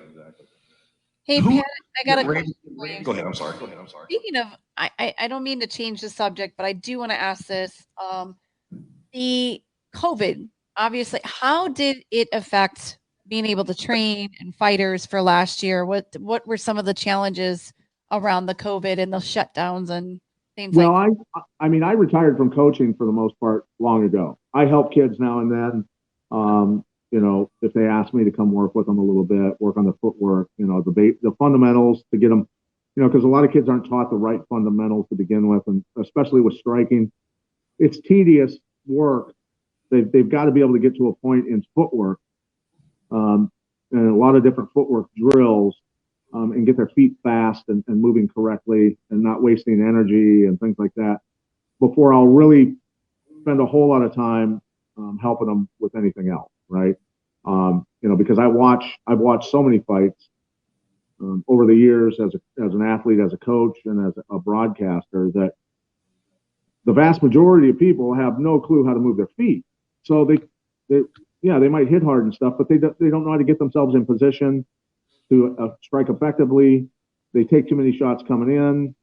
Hey, Pat, I got a question for you. Go ahead. I'm sorry. Speaking of, I don't mean to change the subject, but I do want to ask this. The COVID, obviously, how did it affect being able to train and fighters for last year? What were some of the challenges around the COVID and the shutdowns and things like that? Well, I retired from coaching for the most part long ago. I help kids now and then. If they ask me to come work with them a little bit, work on the footwork, the fundamentals to get them, because a lot of kids aren't taught the right fundamentals to begin with, and especially with striking, it's tedious work. They've got to be able to get to a point in footwork, and a lot of different footwork drills, and get their feet fast and moving correctly and not wasting energy and things like that before I'll really spend a whole lot of time helping them with anything else, right? Because I've watched so many fights over the years as an athlete, as a coach, and as a broadcaster, that the vast majority of people have no clue how to move their feet. So they might hit hard and stuff, but they don't know how to get themselves in position to strike effectively. They take too many shots coming in.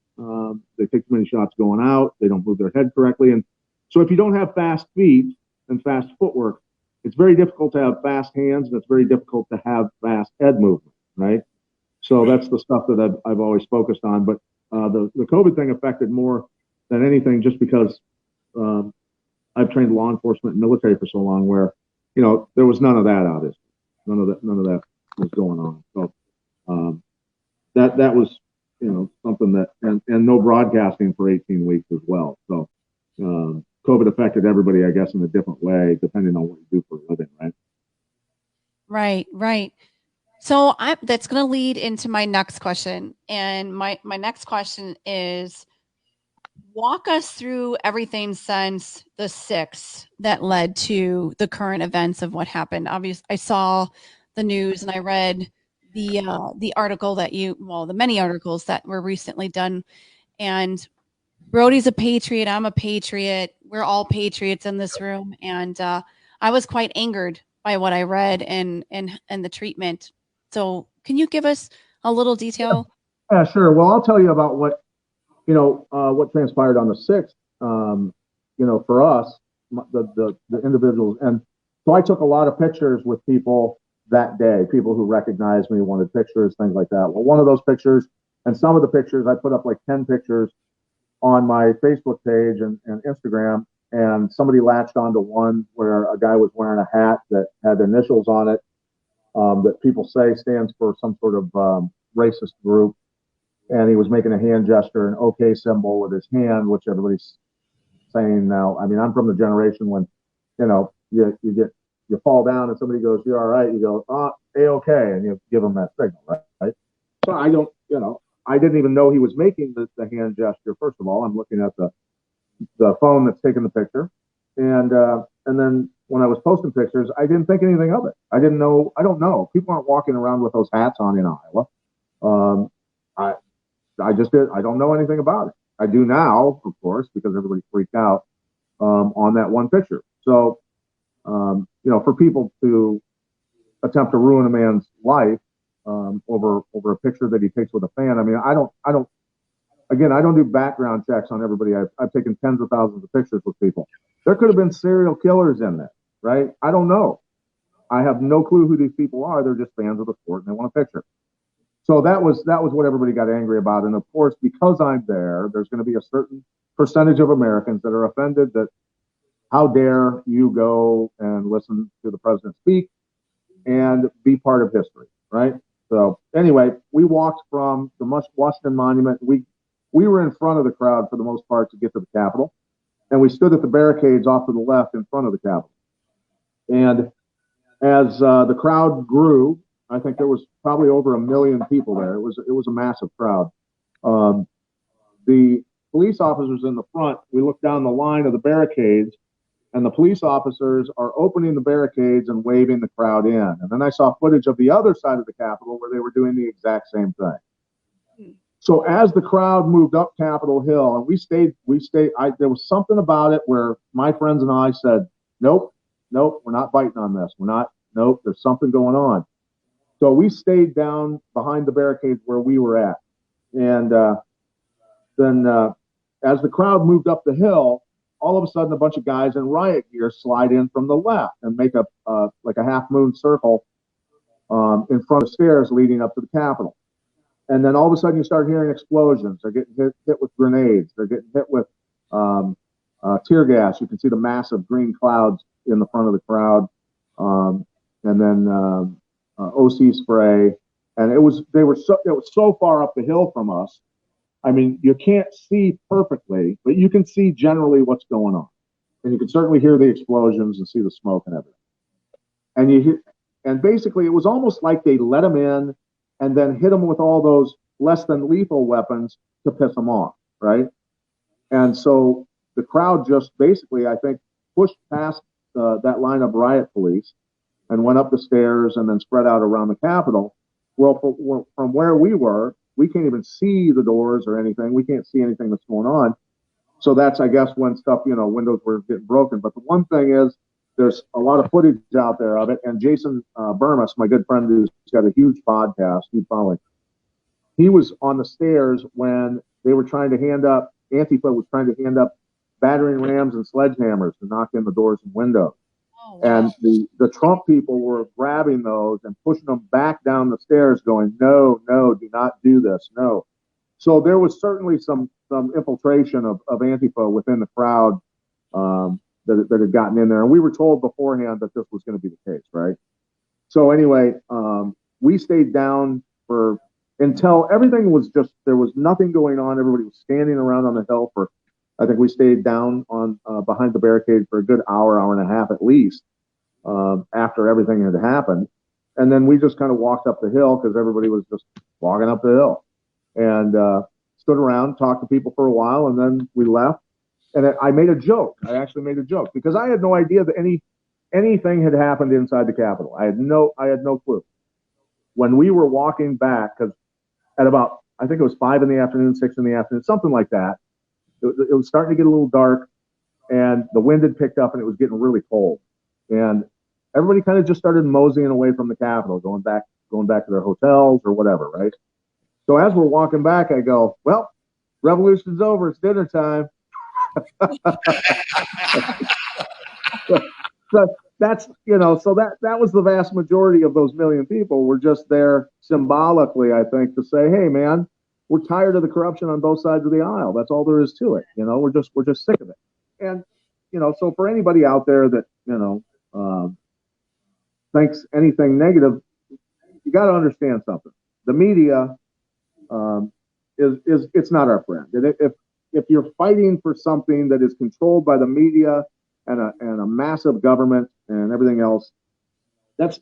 They take too many shots going out. They don't move their head correctly. And so if you don't have fast feet and fast footwork, it's very difficult to have fast hands, and it's very difficult to have fast head movement, right? So that's the stuff that I've always focused on. But the COVID thing affected more than anything, just because I've trained law enforcement and military for so long, where there was none of that out of it. None of that was going on. So that was something that, and no broadcasting for 18 weeks as well. So COVID affected everybody, I guess, in a different way, depending on what you do for a living, right? Right. So that's going to lead into my next question. And my next question is, walk us through everything since the 6th that led to the current events of what happened. Obviously, I saw the news and I read the article the many articles that were recently done. And Brody's a patriot. I'm a patriot. We're all patriots in this room. And I was quite angered by what I read and the treatment. So can you give us a little detail? Yeah, sure. Well, I'll tell you about what what transpired on the 6th. For us, the individuals, and so I took a lot of pictures with people that day. People who recognized me wanted pictures, things like that. Well, one of those pictures, and some of the pictures, I put up like 10 pictures on my Facebook page and Instagram, and somebody latched onto one where a guy was wearing a hat that had initials on it that people say stands for some sort of racist group, and he was making a hand gesture, an OK symbol with his hand, which everybody's saying now. I mean, I'm from the generation when, you fall down and somebody goes, "You're all right." You go, A-OK, and you give them that signal, right? So I didn't even know he was making the hand gesture. First of all, I'm looking at the phone that's taking the picture, and then when I was posting pictures, I didn't think anything of it. I don't know. People aren't walking around with those hats on in Iowa. I just did. I don't know anything about it. I do now, of course, because everybody freaked out on that one picture. So, for people to attempt to ruin a man's life over a picture that he takes with a fan. I mean, I don't do background checks on everybody. I've taken tens of thousands of pictures with people. There could have been serial killers in there, right? I don't know. I have no clue who these people are. They're just fans of the sport and they want a picture. So that was what everybody got angry about. And of course, because I'm there's going to be a certain percentage of Americans that are offended that how dare you go and listen to the president speak and be part of history, right? So anyway, we walked from the Washington Monument. We were in front of the crowd for the most part to get to the Capitol, and we stood at the barricades off to the left in front of the Capitol. And as the crowd grew, I think there was probably over 1 million people there. It was a massive crowd. The police officers in the front, we looked down the line of the barricades, and the police officers are opening the barricades and waving the crowd in. And then I saw footage of the other side of the Capitol where they were doing the exact same thing. So as the crowd moved up Capitol Hill, and we stayed, there was something about it where my friends and I said, nope, we're not biting on this. Nope, there's something going on. So we stayed down behind the barricades where we were at. And then as the crowd moved up the hill, all of a sudden a bunch of guys in riot gear slide in from the left and make like a half moon circle in front of the stairs leading up to the Capitol. And then all of a sudden you start hearing explosions. They're getting hit with grenades. They're getting hit with tear gas. You can see the massive green clouds in the front of the crowd. And then OC spray. And it was so far up the hill from us. I mean, you can't see perfectly, but you can see generally what's going on. And you can certainly hear the explosions and see the smoke and everything. And basically it was almost like they let them in and then hit them with all those less than lethal weapons to piss them off, right? And so the crowd just basically, I think, pushed past that line of riot police and went up the stairs and then spread out around the Capitol. Well, from where we were, we can't even see the doors or anything. We can't see anything that's going on. So that's, I guess, when stuff, windows were getting broken. But the one thing is, there's a lot of footage out there of it. And Jason Burmas, my good friend who's got a huge podcast, he was on the stairs when they were trying to Antifa was trying to hand up battering rams and sledgehammers to knock in the doors and windows. Oh, wow. And the Trump people were grabbing those and pushing them back down the stairs going, no, do not do this, no. So there was certainly some infiltration of Antifa within the crowd that had gotten in there. And we were told beforehand that this was going to be the case, right? So anyway, we stayed down until everything was just, there was nothing going on. Everybody was standing around on the hill I think we stayed down on behind the barricade for a good hour and a half at least after everything had happened. And then we just kind of walked up the hill because everybody was just walking up the hill and stood around, talked to people for a while, and then we left. And I made a joke. I actually made a joke because I had no idea that anything had happened inside the Capitol. I had no clue. When we were walking back, because at about, I think it was 5 in the afternoon, 6 in the afternoon, something like that, it was starting to get a little dark, and the wind had picked up, and it was getting really cold. And everybody kind of just started moseying away from the Capitol, going back to their hotels or whatever, right? So as we're walking back, I go, well, revolution's over. It's dinner time. So that's, so that was the vast majority of those million people were just there symbolically, I think, to say, hey, man, we're tired of the corruption on both sides of the aisle. That's all there is to it. We're just sick of it. And, so for anybody out there that, thinks anything negative, you got to understand something. The media it's not our friend. And if you're fighting for something that is controlled by the media and a massive government and everything else, that's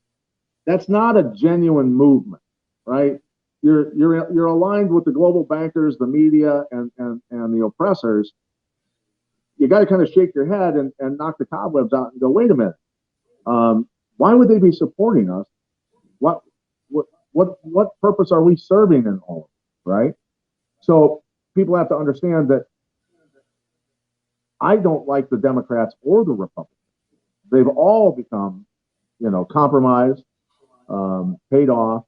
not a genuine movement, right? You're aligned with the global bankers, the media, and the oppressors. You got to kind of shake your head and knock the cobwebs out and go, wait a minute, why would they be supporting us? What purpose are we serving in all of it, right? So people have to understand that I don't like the Democrats or the Republicans. They've all become, compromised, paid off,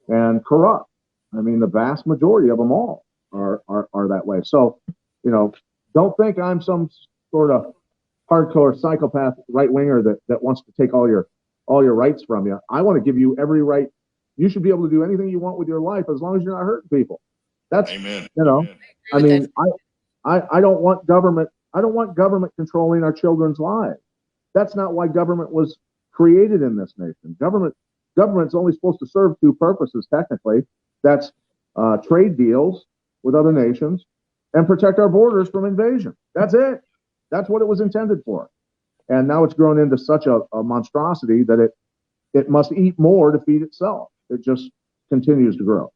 and corrupt. I mean, the vast majority of them all are that way. So, don't think I'm some sort of hardcore psychopath right winger that wants to take all your rights from you. I want to give you every right. You should be able to do anything you want with your life as long as you're not hurting people. That's, Amen. I mean, I don't want government. I don't want government controlling our children's lives. That's not why government was created in this nation. Government's only supposed to serve two purposes, technically. That's trade deals with other nations and protect our borders from invasion. That's it. That's what it was intended for. And now it's grown into such a monstrosity that it must eat more to feed itself. It just continues to grow.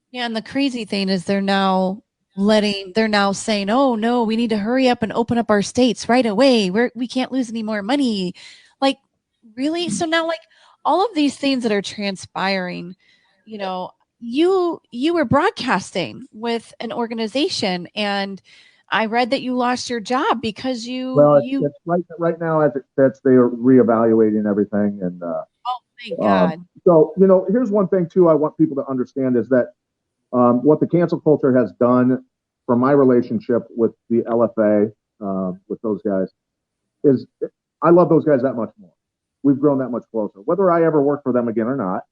Yeah, and the crazy thing is they're now saying, oh no, we need to hurry up and open up our states right away. We can't lose any more money. Like, really? So now, like, all of these things that are transpiring, you were broadcasting with an organization, and I read that you lost your job because it's right now as it sits, they are reevaluating everything. And oh, thank God. So here's one thing too I want people to understand is that what the cancel culture has done from my relationship with the LFA, with those guys, is I love those guys that much more. We've grown that much closer. Whether I ever work for them again or not,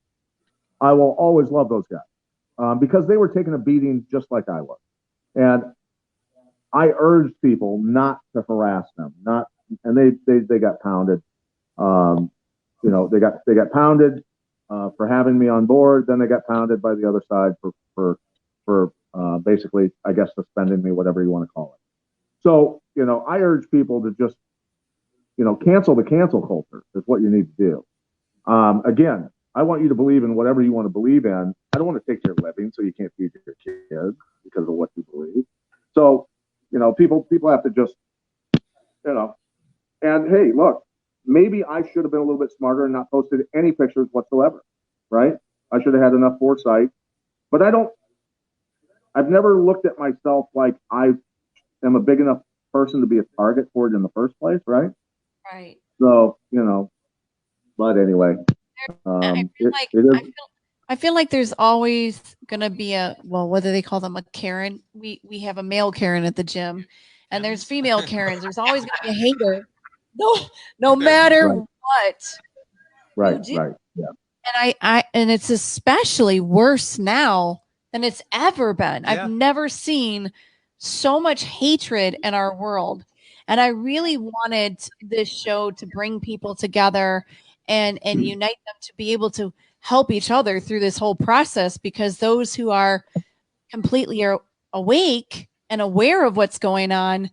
I will always love those guys because they were taking a beating just like I was. And I urged people not to harass them, and they got pounded. They got pounded for having me on board. Then they got pounded by the other side for basically, I guess, suspending me, whatever you want to call it. So, I urge people to just, cancel the cancel culture is what you need to do. Again, I want you to believe in whatever you want to believe in. I don't want to take your living so you can't feed your kids because of what you believe. So, people have to just, and hey, look, maybe I should have been a little bit smarter and not posted any pictures whatsoever, right? I should have had enough foresight, but I've never looked at myself like I am a big enough person to be a target for it in the first place, right? Right. So, but anyway, I feel like there's always going to be whether they call them a Karen, we have a male Karen at the gym, and there's female Karens. There's always going to be a hater, no matter what. Right. Yeah. And it's especially worse now than it's ever been. Yeah. I've never seen so much hatred in our world. And I really wanted this show to bring people together and unite them to be able to help each other through this whole process, because those who are completely awake and aware of what's going on,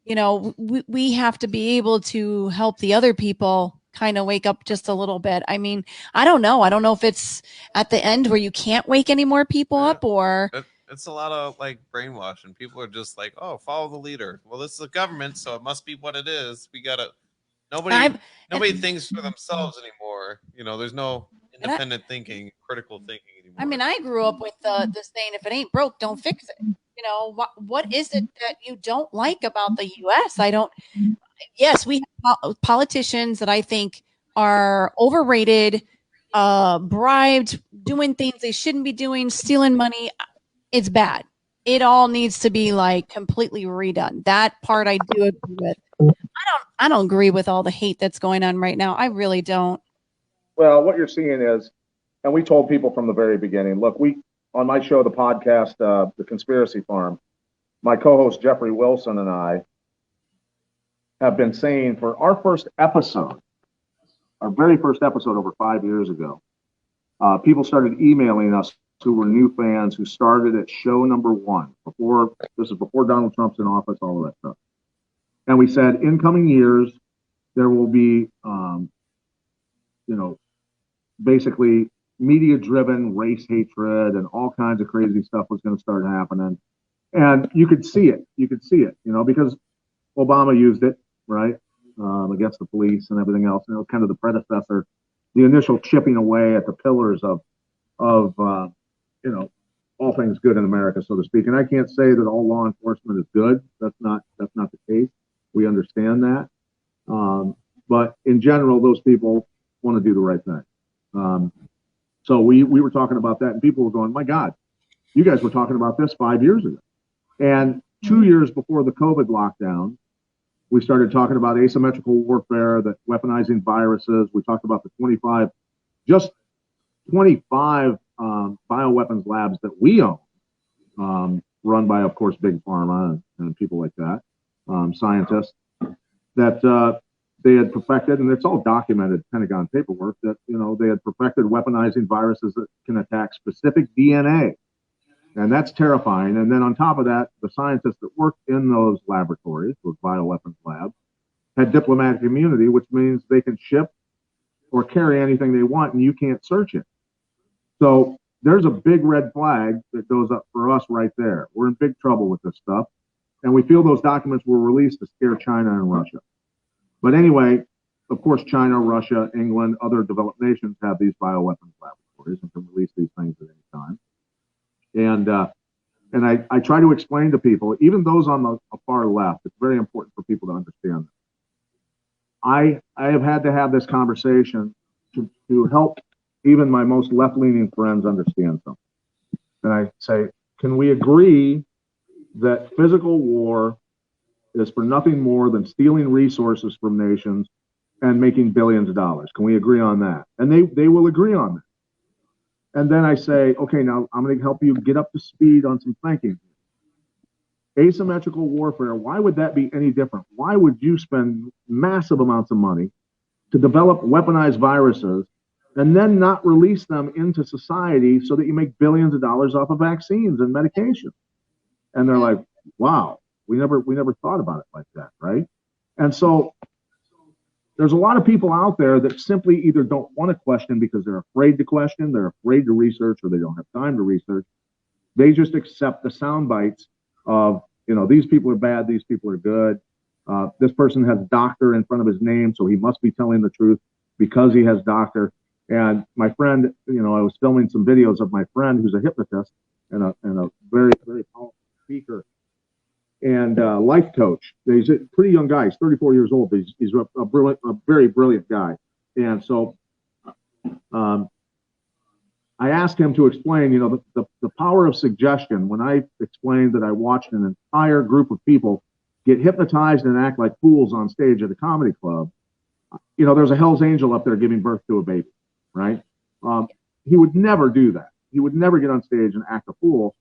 we have to be able to help the other people kind of wake up just a little bit. I mean, I don't know if it's at the end where you can't wake any more people up, or it's a lot of like brainwashing. People are just like, oh, follow the leader. Well, this is the government, so it must be what it is. We gotta. Nobody thinks for themselves anymore. There's no independent thinking, critical thinking anymore. I mean, I grew up with this saying, if it ain't broke, don't fix it. What is it that you don't like about the U.S.? Yes, we have politicians that I think are overrated, bribed, doing things they shouldn't be doing, stealing money. it's bad. It all needs to be like completely redone. That part I do agree with. I don't agree with all the hate that's going on right now. I really don't. Well, what you're seeing is, and we told people from the very beginning, look, on my show, the podcast, The Conspiracy Farm, my co-host Jeffrey Wilson and I have been saying for our first episode, our very first episode over 5 years ago, people started emailing us who were new fans who started at show number 1 this is before Donald Trump's in office, all of that stuff. And we said, in coming years, there will be, basically media-driven race hatred and all kinds of crazy stuff was going to start happening. And you could see it, because Obama used it, right, against the police and everything else. And it was kind of the predecessor, the initial chipping away at the pillars of all things good in America, so to speak. And I can't say that all law enforcement is good. That's not the case. We understand that. But in general, those people want to do the right thing. So we were talking about that, and people were going, my God, you guys were talking about this 5 years ago. And 2 years before the COVID lockdown, we started talking about asymmetrical warfare, that weaponizing viruses. We talked about the 25 bioweapons labs that we own, run by, of course, Big Pharma and people like that, scientists, that they had perfected, and it's all documented Pentagon paperwork, that they had perfected weaponizing viruses that can attack specific DNA. And that's terrifying. And then on top of that, the scientists that worked in those laboratories, those bioweapons labs, had diplomatic immunity, which means they can ship or carry anything they want, and you can't search it. So there's a big red flag that goes up for us right there. We're in big trouble with this stuff. And we feel those documents were released to scare China and Russia. But anyway, of course, China, Russia, England, other developed nations have these bioweapons laboratories and can release these things at any time. And I try to explain to people, even those on the far left, it's very important for people to understand that. I have had to have this conversation to help even my most left-leaning friends understand something. And I say, can we agree that physical war is for nothing more than stealing resources from nations and making billions of dollars? Can we agree on that? And they will agree on that. And then I say, okay, now I'm going to help you get up to speed on some thinking. Asymmetrical warfare, why would that be any different? Why would you spend massive amounts of money to develop weaponized viruses and then not release them into society so that you make billions of dollars off of vaccines and medication? And they're like, wow, we never thought about it like that, right? And so there's a lot of people out there that simply either don't want to question because they're afraid to question, they're afraid to research, or they don't have time to research. They just accept the sound bites of, these people are bad, these people are good. This person has doctor in front of his name, so he must be telling the truth because he has doctor. And my friend, I was filming some videos of my friend who's a hypnotist and a very, very powerful speaker and life coach. He's a pretty young guy. He's 34 years old, but he's a very brilliant guy. And so I asked him to explain, the power of suggestion. When I explained that I watched an entire group of people get hypnotized and act like fools on stage at a comedy club, there's a Hell's Angel up there giving birth to a baby, right? He would never do that. He would never get on stage and act a fool.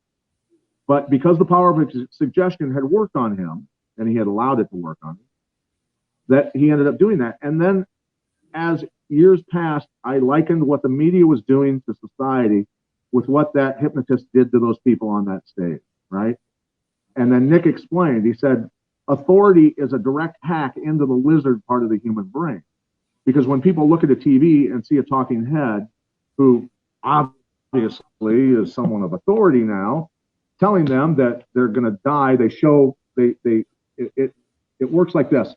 But because the power of suggestion had worked on him, and he had allowed it to work on him, that he ended up doing that. And then as years passed, I likened what the media was doing to society with what that hypnotist did to those people on that stage, right? And then Nick explained, he said, authority is a direct hack into the lizard part of the human brain. Because when people look at a TV and see a talking head who obviously is someone of authority now, telling them that they're going to die, it works like this.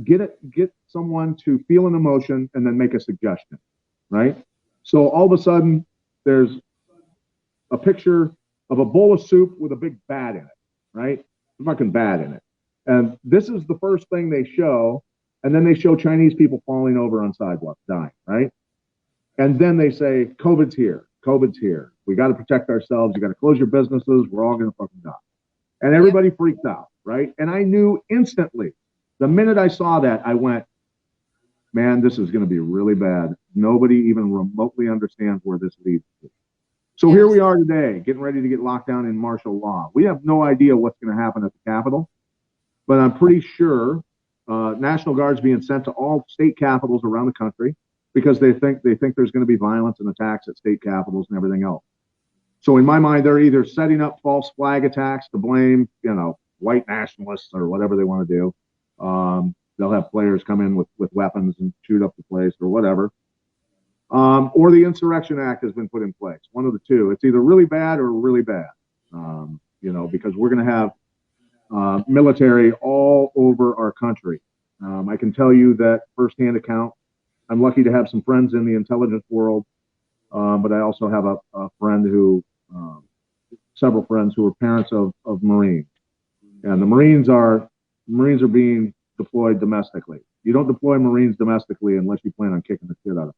Get someone to feel an emotion and then make a suggestion, right? So all of a sudden, there's a picture of a bowl of soup with a big bat in it, right? Fucking bat in it. And this is the first thing they show, and then they show Chinese people falling over on sidewalks, dying, right? And then they say, COVID's here. COVID's here. We got to protect ourselves. You got to close your businesses. We're all going to fucking die. And everybody freaked out, right? And I knew instantly, the minute I saw that, I went, man, this is going to be really bad. Nobody even remotely understands where this leads to. So here we are today, getting ready to get locked down in martial law. We have no idea what's going to happen at the Capitol, but I'm pretty sure National Guard's being sent to all state capitals around the country because they think there's going to be violence and attacks at state capitals and everything else. So in my mind, they're either setting up false flag attacks to blame, white nationalists or whatever they want to do. They'll have players come in with weapons and shoot up the place or whatever. Or the Insurrection Act has been put in place. One of the two. It's either really bad or really bad. Because we're going to have military all over our country. I can tell you that firsthand account. I'm lucky to have some friends in the intelligence world, but I also have a friend several friends who are parents of Marines. And the Marines are being deployed domestically. You don't deploy Marines domestically unless you plan on kicking the shit out of them.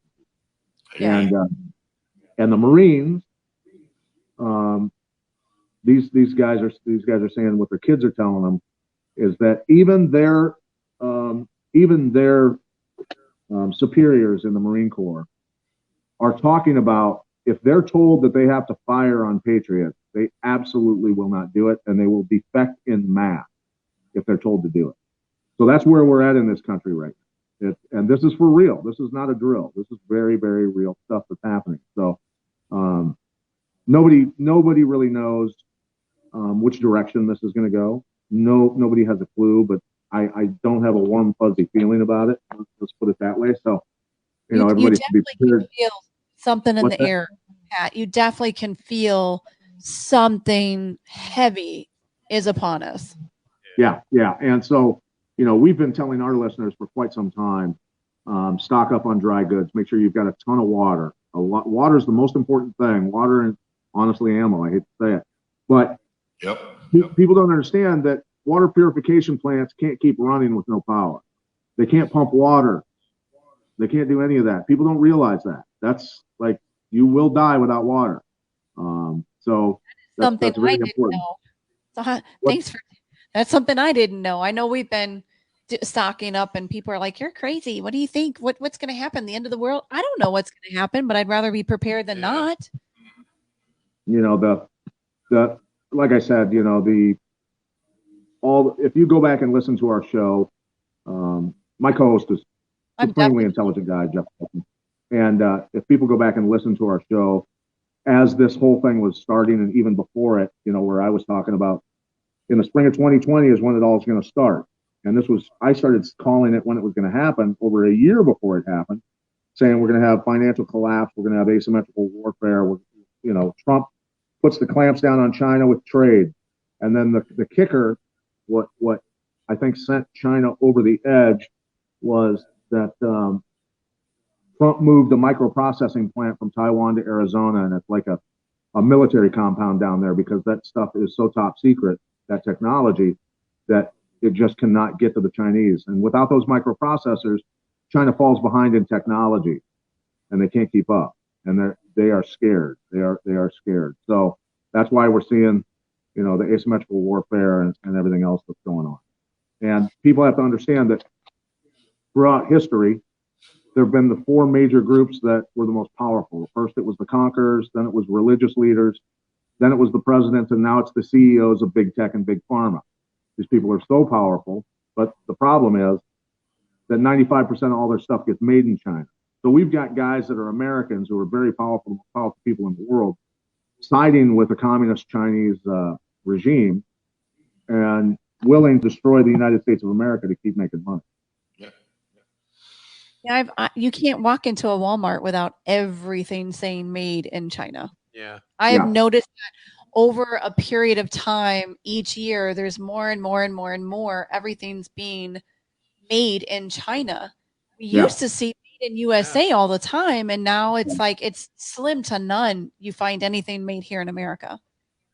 Yeah. And the Marines, these guys are saying what their kids are telling them is that even their superiors in the Marine Corps are talking about if they're told that they have to fire on patriots, they absolutely will not do it, and they will defect in mass if they're told to do it. So that's where we're at in this country right now. And this is for real. This is not a drill. This is very, very real stuff that's happening. So nobody really knows which direction this is going to go. Nobody has a clue, but I don't have a warm, fuzzy feeling about it. Let's put it that way. So, everybody should be prepared. Feel something in the air, Pat. You definitely can feel something heavy is upon us. Yeah. And so, we've been telling our listeners for quite some time, stock up on dry goods. Make sure you've got a ton of water. Water is the most important thing. Water and, honestly, ammo. I hate to say it. But people don't understand that water purification plants can't keep running with no power. They can't pump water. They can't do any of that. People don't realize that. That's like, you will die without water. So that's very important. So, thanks for that's something I didn't know. I know we've been stocking up and people are like, you're crazy. What do you think? What's going to happen? The end of the world? I don't know what's going to happen, but I'd rather be prepared than not. Like I said, if you go back and listen to our show, my co-host is a supremely intelligent guy, Jeff. And if people go back and listen to our show, as this whole thing was starting and even before it, where I was talking about in the spring of 2020 is when it all is going to start. And I started calling it when it was going to happen over a year before it happened, saying we're going to have financial collapse. We're going to have asymmetrical warfare. Trump puts the clamps down on China with trade. And then the kicker, what I think sent China over the edge was that Trump moved a microprocessing plant from Taiwan to Arizona, and it's like a military compound down there because that stuff is so top secret, that technology, that it just cannot get to the Chinese. And without those microprocessors, China falls behind in technology, and they can't keep up. And they are scared. They are scared. So that's why we're seeing, the asymmetrical warfare and everything else that's going on. And people have to understand that throughout history, there have been the four major groups that were the most powerful. First, it was the conquerors, then it was religious leaders, then it was the presidents, and now it's the CEOs of big tech and big pharma. These people are so powerful, but the problem is that 95% of all their stuff gets made in China. So we've got guys that are Americans who are very powerful people in the world, siding with the communist Chinese regime and willing to destroy the United States of America to keep making money. Yeah, you can't walk into a Walmart without everything saying made in China. Yeah. I have noticed that over a period of time, each year, there's more and more and more and more. Everything's being made in China. We used to see made in USA all the time, and now it's like it's slim to none. You find anything made here in America.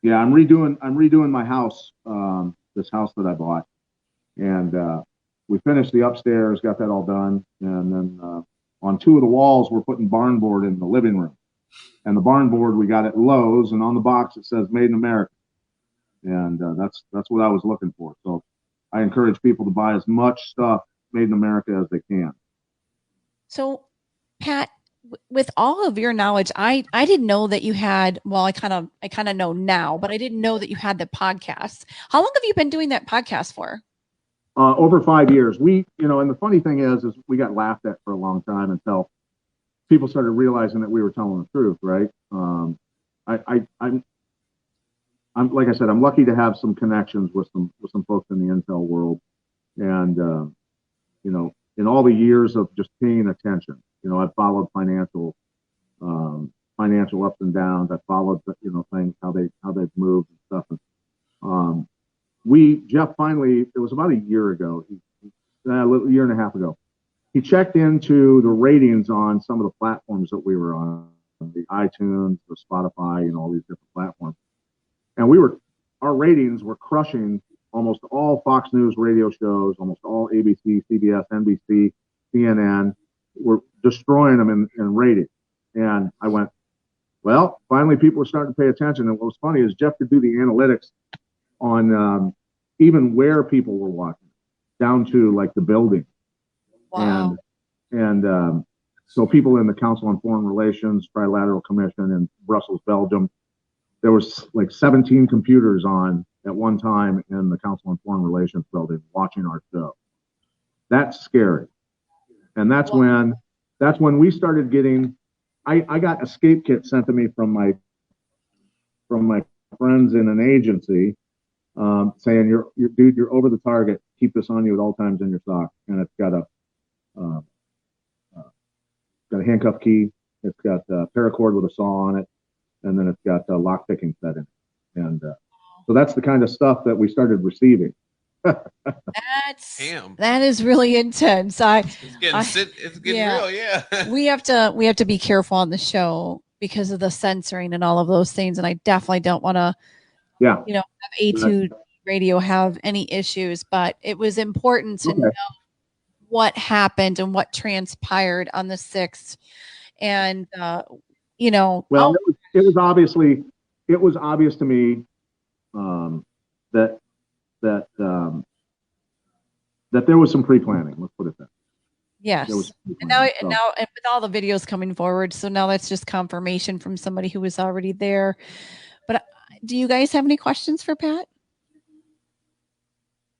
Yeah, I'm redoing my house, this house that I bought, and we finished the upstairs, got that all done, and then on two of the walls, we're putting barn board in the living room. And the barn board we got at Lowe's, and on the box it says "Made in America," and that's what I was looking for. So I encourage people to buy as much stuff made in America as they can. So, Pat, with all of your knowledge, I didn't know that you had. Well, I kind of know now, but I didn't know that you had the podcast. How long have you been doing that podcast for? Over 5 years. We, and the funny thing is we got laughed at for a long time until people started realizing that we were telling the truth, right? I'm like I said, I'm lucky to have some connections with some folks in the intel world, and in all the years of just paying attention, I've followed financial ups and downs. I've followed things how they've moved and stuff. And Jeff finally, it was about a year ago, a year and a half ago, he checked into the ratings on some of the platforms that we were on, the iTunes, the Spotify, all these different platforms. And our ratings were crushing almost all Fox News radio shows, almost all ABC, CBS, NBC, CNN, were destroying them in ratings. And I went, well, finally people are starting to pay attention. And what was funny is Jeff could do the analytics on even where people were watching, down to like the building. Wow. And so people in the Council on Foreign Relations, Trilateral Commission in Brussels, Belgium, there was like 17 computers on at one time in the Council on Foreign Relations building watching our show. That's scary. And that's when we started getting, I got escape kits sent to me from my friends in an agency, saying, you're over the target. Keep this on you at all times in your sock. And it's got a handcuff key. It's got a paracord with a saw on it. And then it's got a lock picking set in it. And so that's the kind of stuff that we started receiving. That is really intense. It's getting real, yeah. we have to be careful on the show because of the censoring and all of those things. And I definitely don't want to, have A2D Radio have any issues. But it was important to know what happened and what transpired on the 6th. And well, it was obvious to me that there was some pre-planning. Let's put it that way. Yes. And now with all the videos coming forward, so now that's just confirmation from somebody who was already there. But do you guys have any questions for Pat?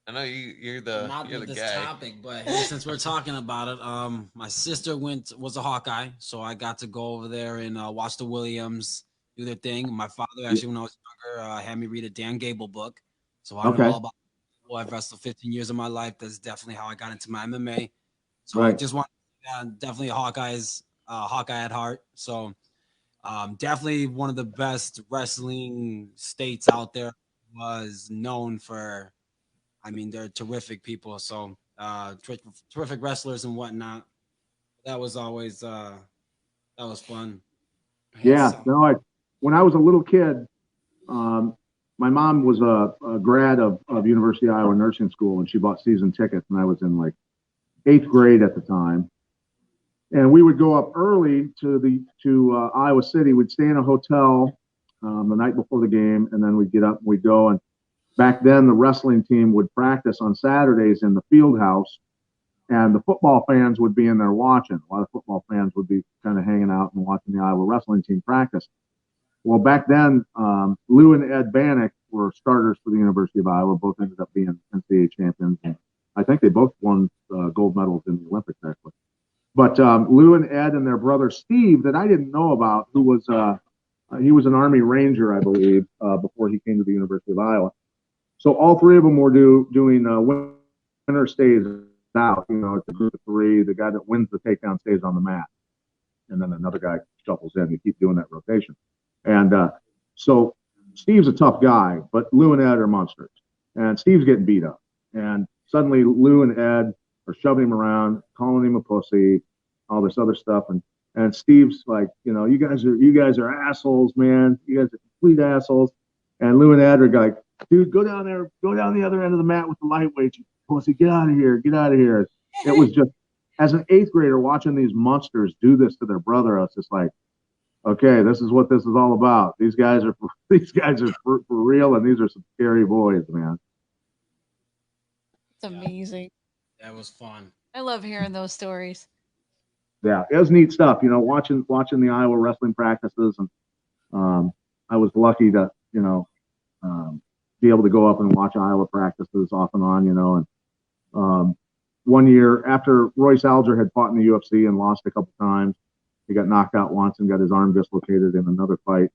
I know you're the not you're with the this guy. topic, but hey, since we're talking about it, my sister was a Hawkeye, so I got to go over there and watch the Williams do their thing. My father actually, when I was younger, had me read a Dan Gable book, so I know all about. Well, I've wrestled 15 years of my life. That's definitely how I got into my MMA. So I just want definitely a Hawkeye at heart. So definitely one of the best wrestling states out there. Was known for. I mean, they're terrific people. So terrific wrestlers and whatnot. That was always that was fun. Yeah. No, when I was a little kid, my mom was a grad of University of Iowa Nursing School, and she bought season tickets, and I was in like 8th grade at the time. And we would go up early to Iowa City. We'd stay in a hotel the night before the game, and then we'd get up and we'd go. And back then, the wrestling team would practice on Saturdays in the field house, and the football fans would be in there watching. A lot of football fans would be kind of hanging out and watching the Iowa wrestling team practice. Well, back then, Lou and Ed Bannock were starters for the University of Iowa. Both ended up being NCAA champions. And I think they both won gold medals in the Olympics, actually. But Lou and Ed and their brother Steve, that I didn't know about, who was he was an Army Ranger, I believe, before he came to the University of Iowa. So all three of them were doing winner stays out. It's a group of three. The guy that wins the takedown stays on the mat, and then another guy shuffles in. You keep doing that rotation. And so Steve's a tough guy, but Lou and Ed are monsters. And Steve's getting beat up. And suddenly Lou and Ed are shoving him around, calling him a pussy, all this other stuff. And Steve's like, you guys are assholes, man. You guys are complete assholes. And Lou and Ed are like, dude, go down the other end of the mat with the lightweight, you pussy. Get out of here. Get out of here. It was just, as an 8th grader watching these monsters do this to their brother, I was just like, okay, this is what this is all about. These guys are for real, and these are some scary boys, man. It's amazing. That was fun. I love hearing those stories. Yeah, it was neat stuff. You know, watching the Iowa wrestling practices, and I was lucky to be able to go up and watch Iowa practices off and on. You know, and one year after Royce Alger had fought in the UFC and lost a couple times, he got knocked out once and got his arm dislocated in another fight.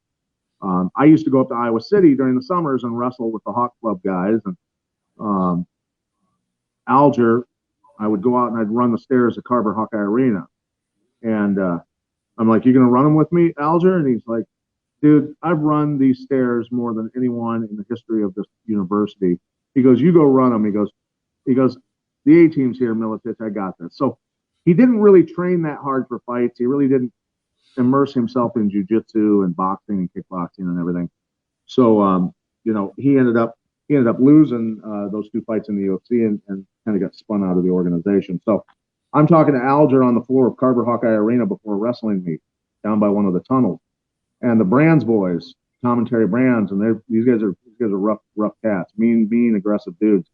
I used to go up to Iowa City during the summers and wrestle with the Hawk Club guys, and Alger, I would go out and I'd run the stairs at Carver Hawkeye Arena. And I'm like, you going to run them with me, Alger? And he's like, dude, I've run these stairs more than anyone in the history of this university. He goes, you go run them. He goes, the A team's here, Militich, I got this. So he didn't really train that hard for fights. He really didn't immerse himself in jiu-jitsu and boxing and kickboxing and everything. So, he ended up losing those two fights in the UFC and kind of got spun out of the organization. So I'm talking to Alger on the floor of Carver Hawkeye Arena before a wrestling meet down by one of the tunnels. And the Brands boys, Tom and Terry Brands, and these guys are rough cats, mean, aggressive dudes.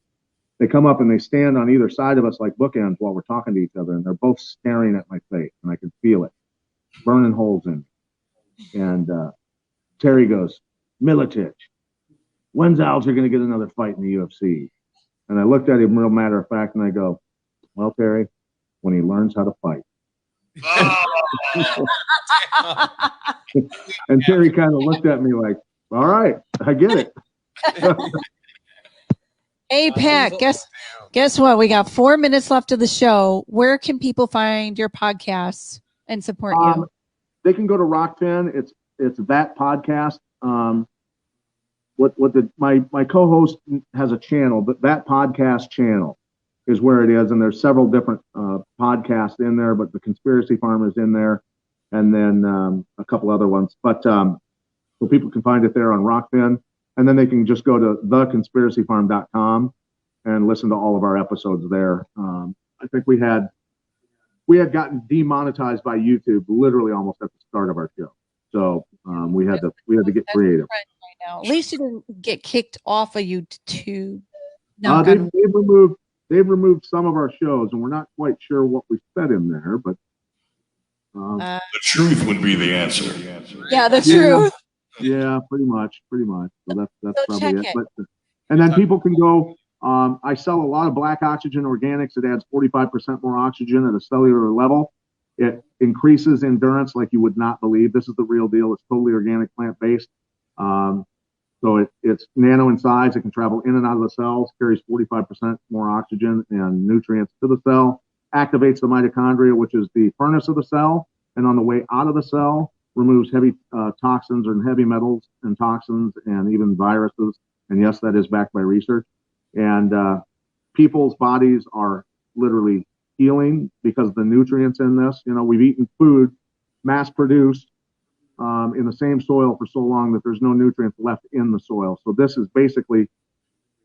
They come up and they stand on either side of us like bookends while we're talking to each other, and they're both staring at my face, and I can feel it, burning holes in me. And Terry goes, Militich, when's Alger going to get another fight in the UFC? And I looked at him real matter of fact, and I go, well, Terry, when he learns how to fight. And Terry kind of looked at me like, all right, I get it. Hey, Pat, guess what? We got 4 minutes left of the show. Where can people find your podcasts and support you? They can go to Rockfin. It's that podcast. My co-host has a channel, but that podcast channel is where it is, and there's several different podcasts in there, but the Conspiracy Farm is in there, and then a couple other ones. But so people can find it there on Rockfin, and then they can just go to theconspiracyfarm.com and listen to all of our episodes there. I think we had gotten demonetized by YouTube literally almost at the start of our show, so we had to get creative. Right now. At least you didn't get kicked off of YouTube. They've removed some of our shows, and we're not quite sure what we said in there, but the truth would be the answer. Yeah, the truth. Yeah, pretty much. So that's So probably check it. But, and then people can go. I sell a lot of black oxygen organics. It adds 45% more oxygen at a cellular level. It increases endurance like you would not believe. This is the real deal. It's totally organic, plant-based. So it's nano in size. It can travel in and out of the cells, carries 45% more oxygen and nutrients to the cell, activates the mitochondria, which is the furnace of the cell, and on the way out of the cell, removes heavy toxins and heavy metals and toxins and even viruses. And yes, that is backed by research. And people's bodies are literally healing because of the nutrients in this. We've eaten food mass-produced in the same soil for so long that there's no nutrients left in the soil. So this is basically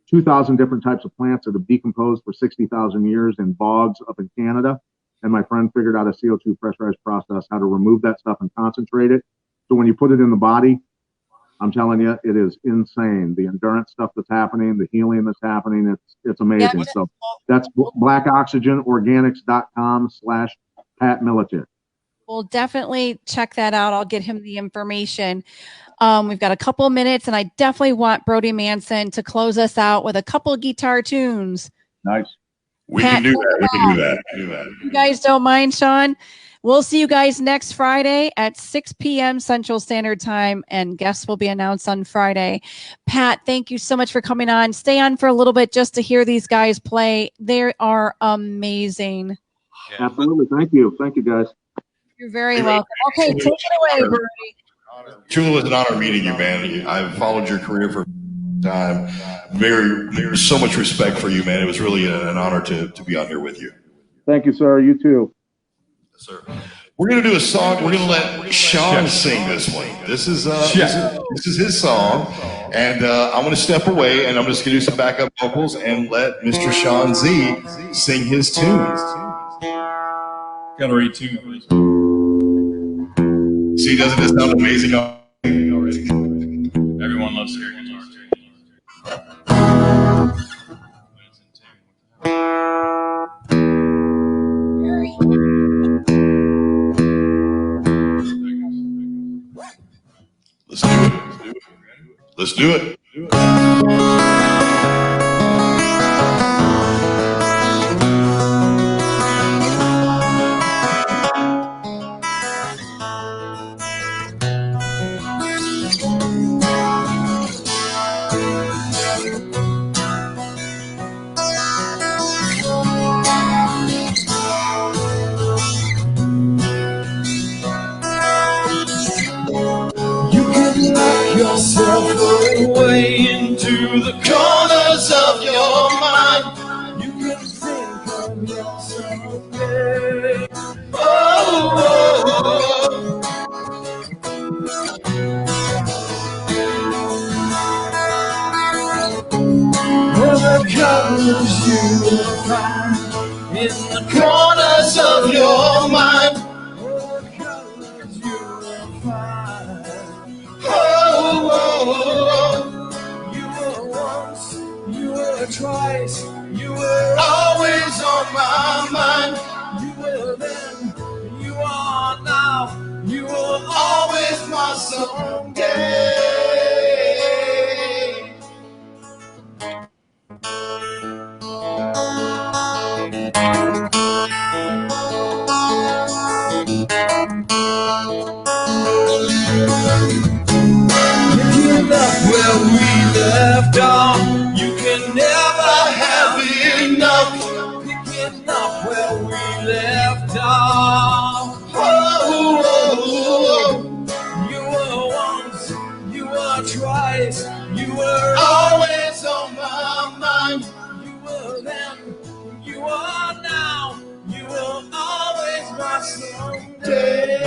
2,000 different types of plants that have decomposed for 60,000 years in bogs up in Canada. And my friend figured out a CO2 pressurized process, how to remove that stuff and concentrate it. So when you put it in the body, I'm telling you, it is insane. The endurance stuff that's happening, the healing that's happening, it's amazing. Yeah. So that's blackoxygenorganics.com/Pat Militich. We'll definitely check that out. I'll get him the information. We've got a couple of minutes, and I definitely want Brody Manson to close us out with a couple of guitar tunes. Nice. We can do that. You guys don't mind, Sean? We'll see you guys next Friday at 6 p.m. Central Standard Time, and guests will be announced on Friday. Pat, thank you so much for coming on. Stay on for a little bit just to hear these guys play. They are amazing. Yeah. Absolutely. Thank you. Thank you, guys. You're very welcome. Okay, take it away, Brody. Truly was an honor meeting you, man. I've followed your career for time. There's so much respect for you, man. It was really an honor to be on here with you. Thank you, sir. You too. Yes, sir. We're gonna do a song. We're gonna let Sean sing this one. This is his song, and I'm gonna step away, and I'm just gonna do some backup vocals and let Mr. Sean Z sing his tunes. Gotta read tune, please. See, doesn't this sound amazing already? Everyone loves air guitar too. Let's do it. Let's do it. Yourself away into the corners of your mind. You can think of yourself someday. Oh, oh, well, the colors you will find in the corners of your mind. Twice, you were always on my mind. You were then, you are now, you will always my someday. Picking up where we left off, you can never have enough. Picking up where we left off. Oh, oh, oh. You were once, you were twice, you were always on my mind. You were then, you are now, you will always my someday.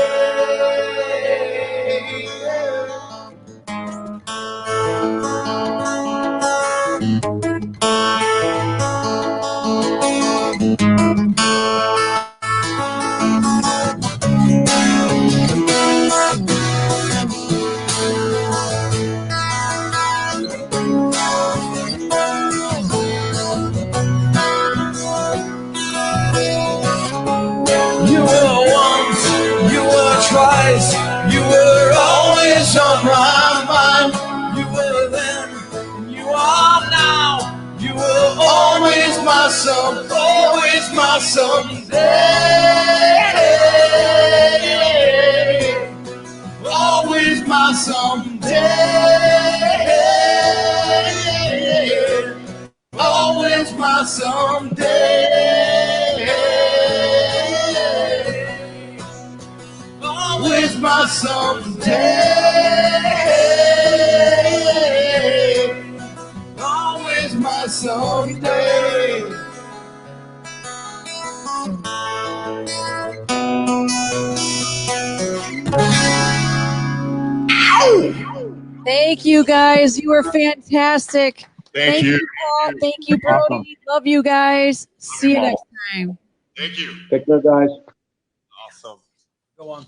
You were once, you were twice, you were always on my mind. You were then, you are now, you will always my son, always my someday. Always my someday. Always my someday. Always my someday. Always my someday. Thank you guys. You were fantastic. Thank you. Paul. Thank you, Brody. Awesome. Love you guys. See you next time. Thank you. Take care, guys. Awesome. Go on.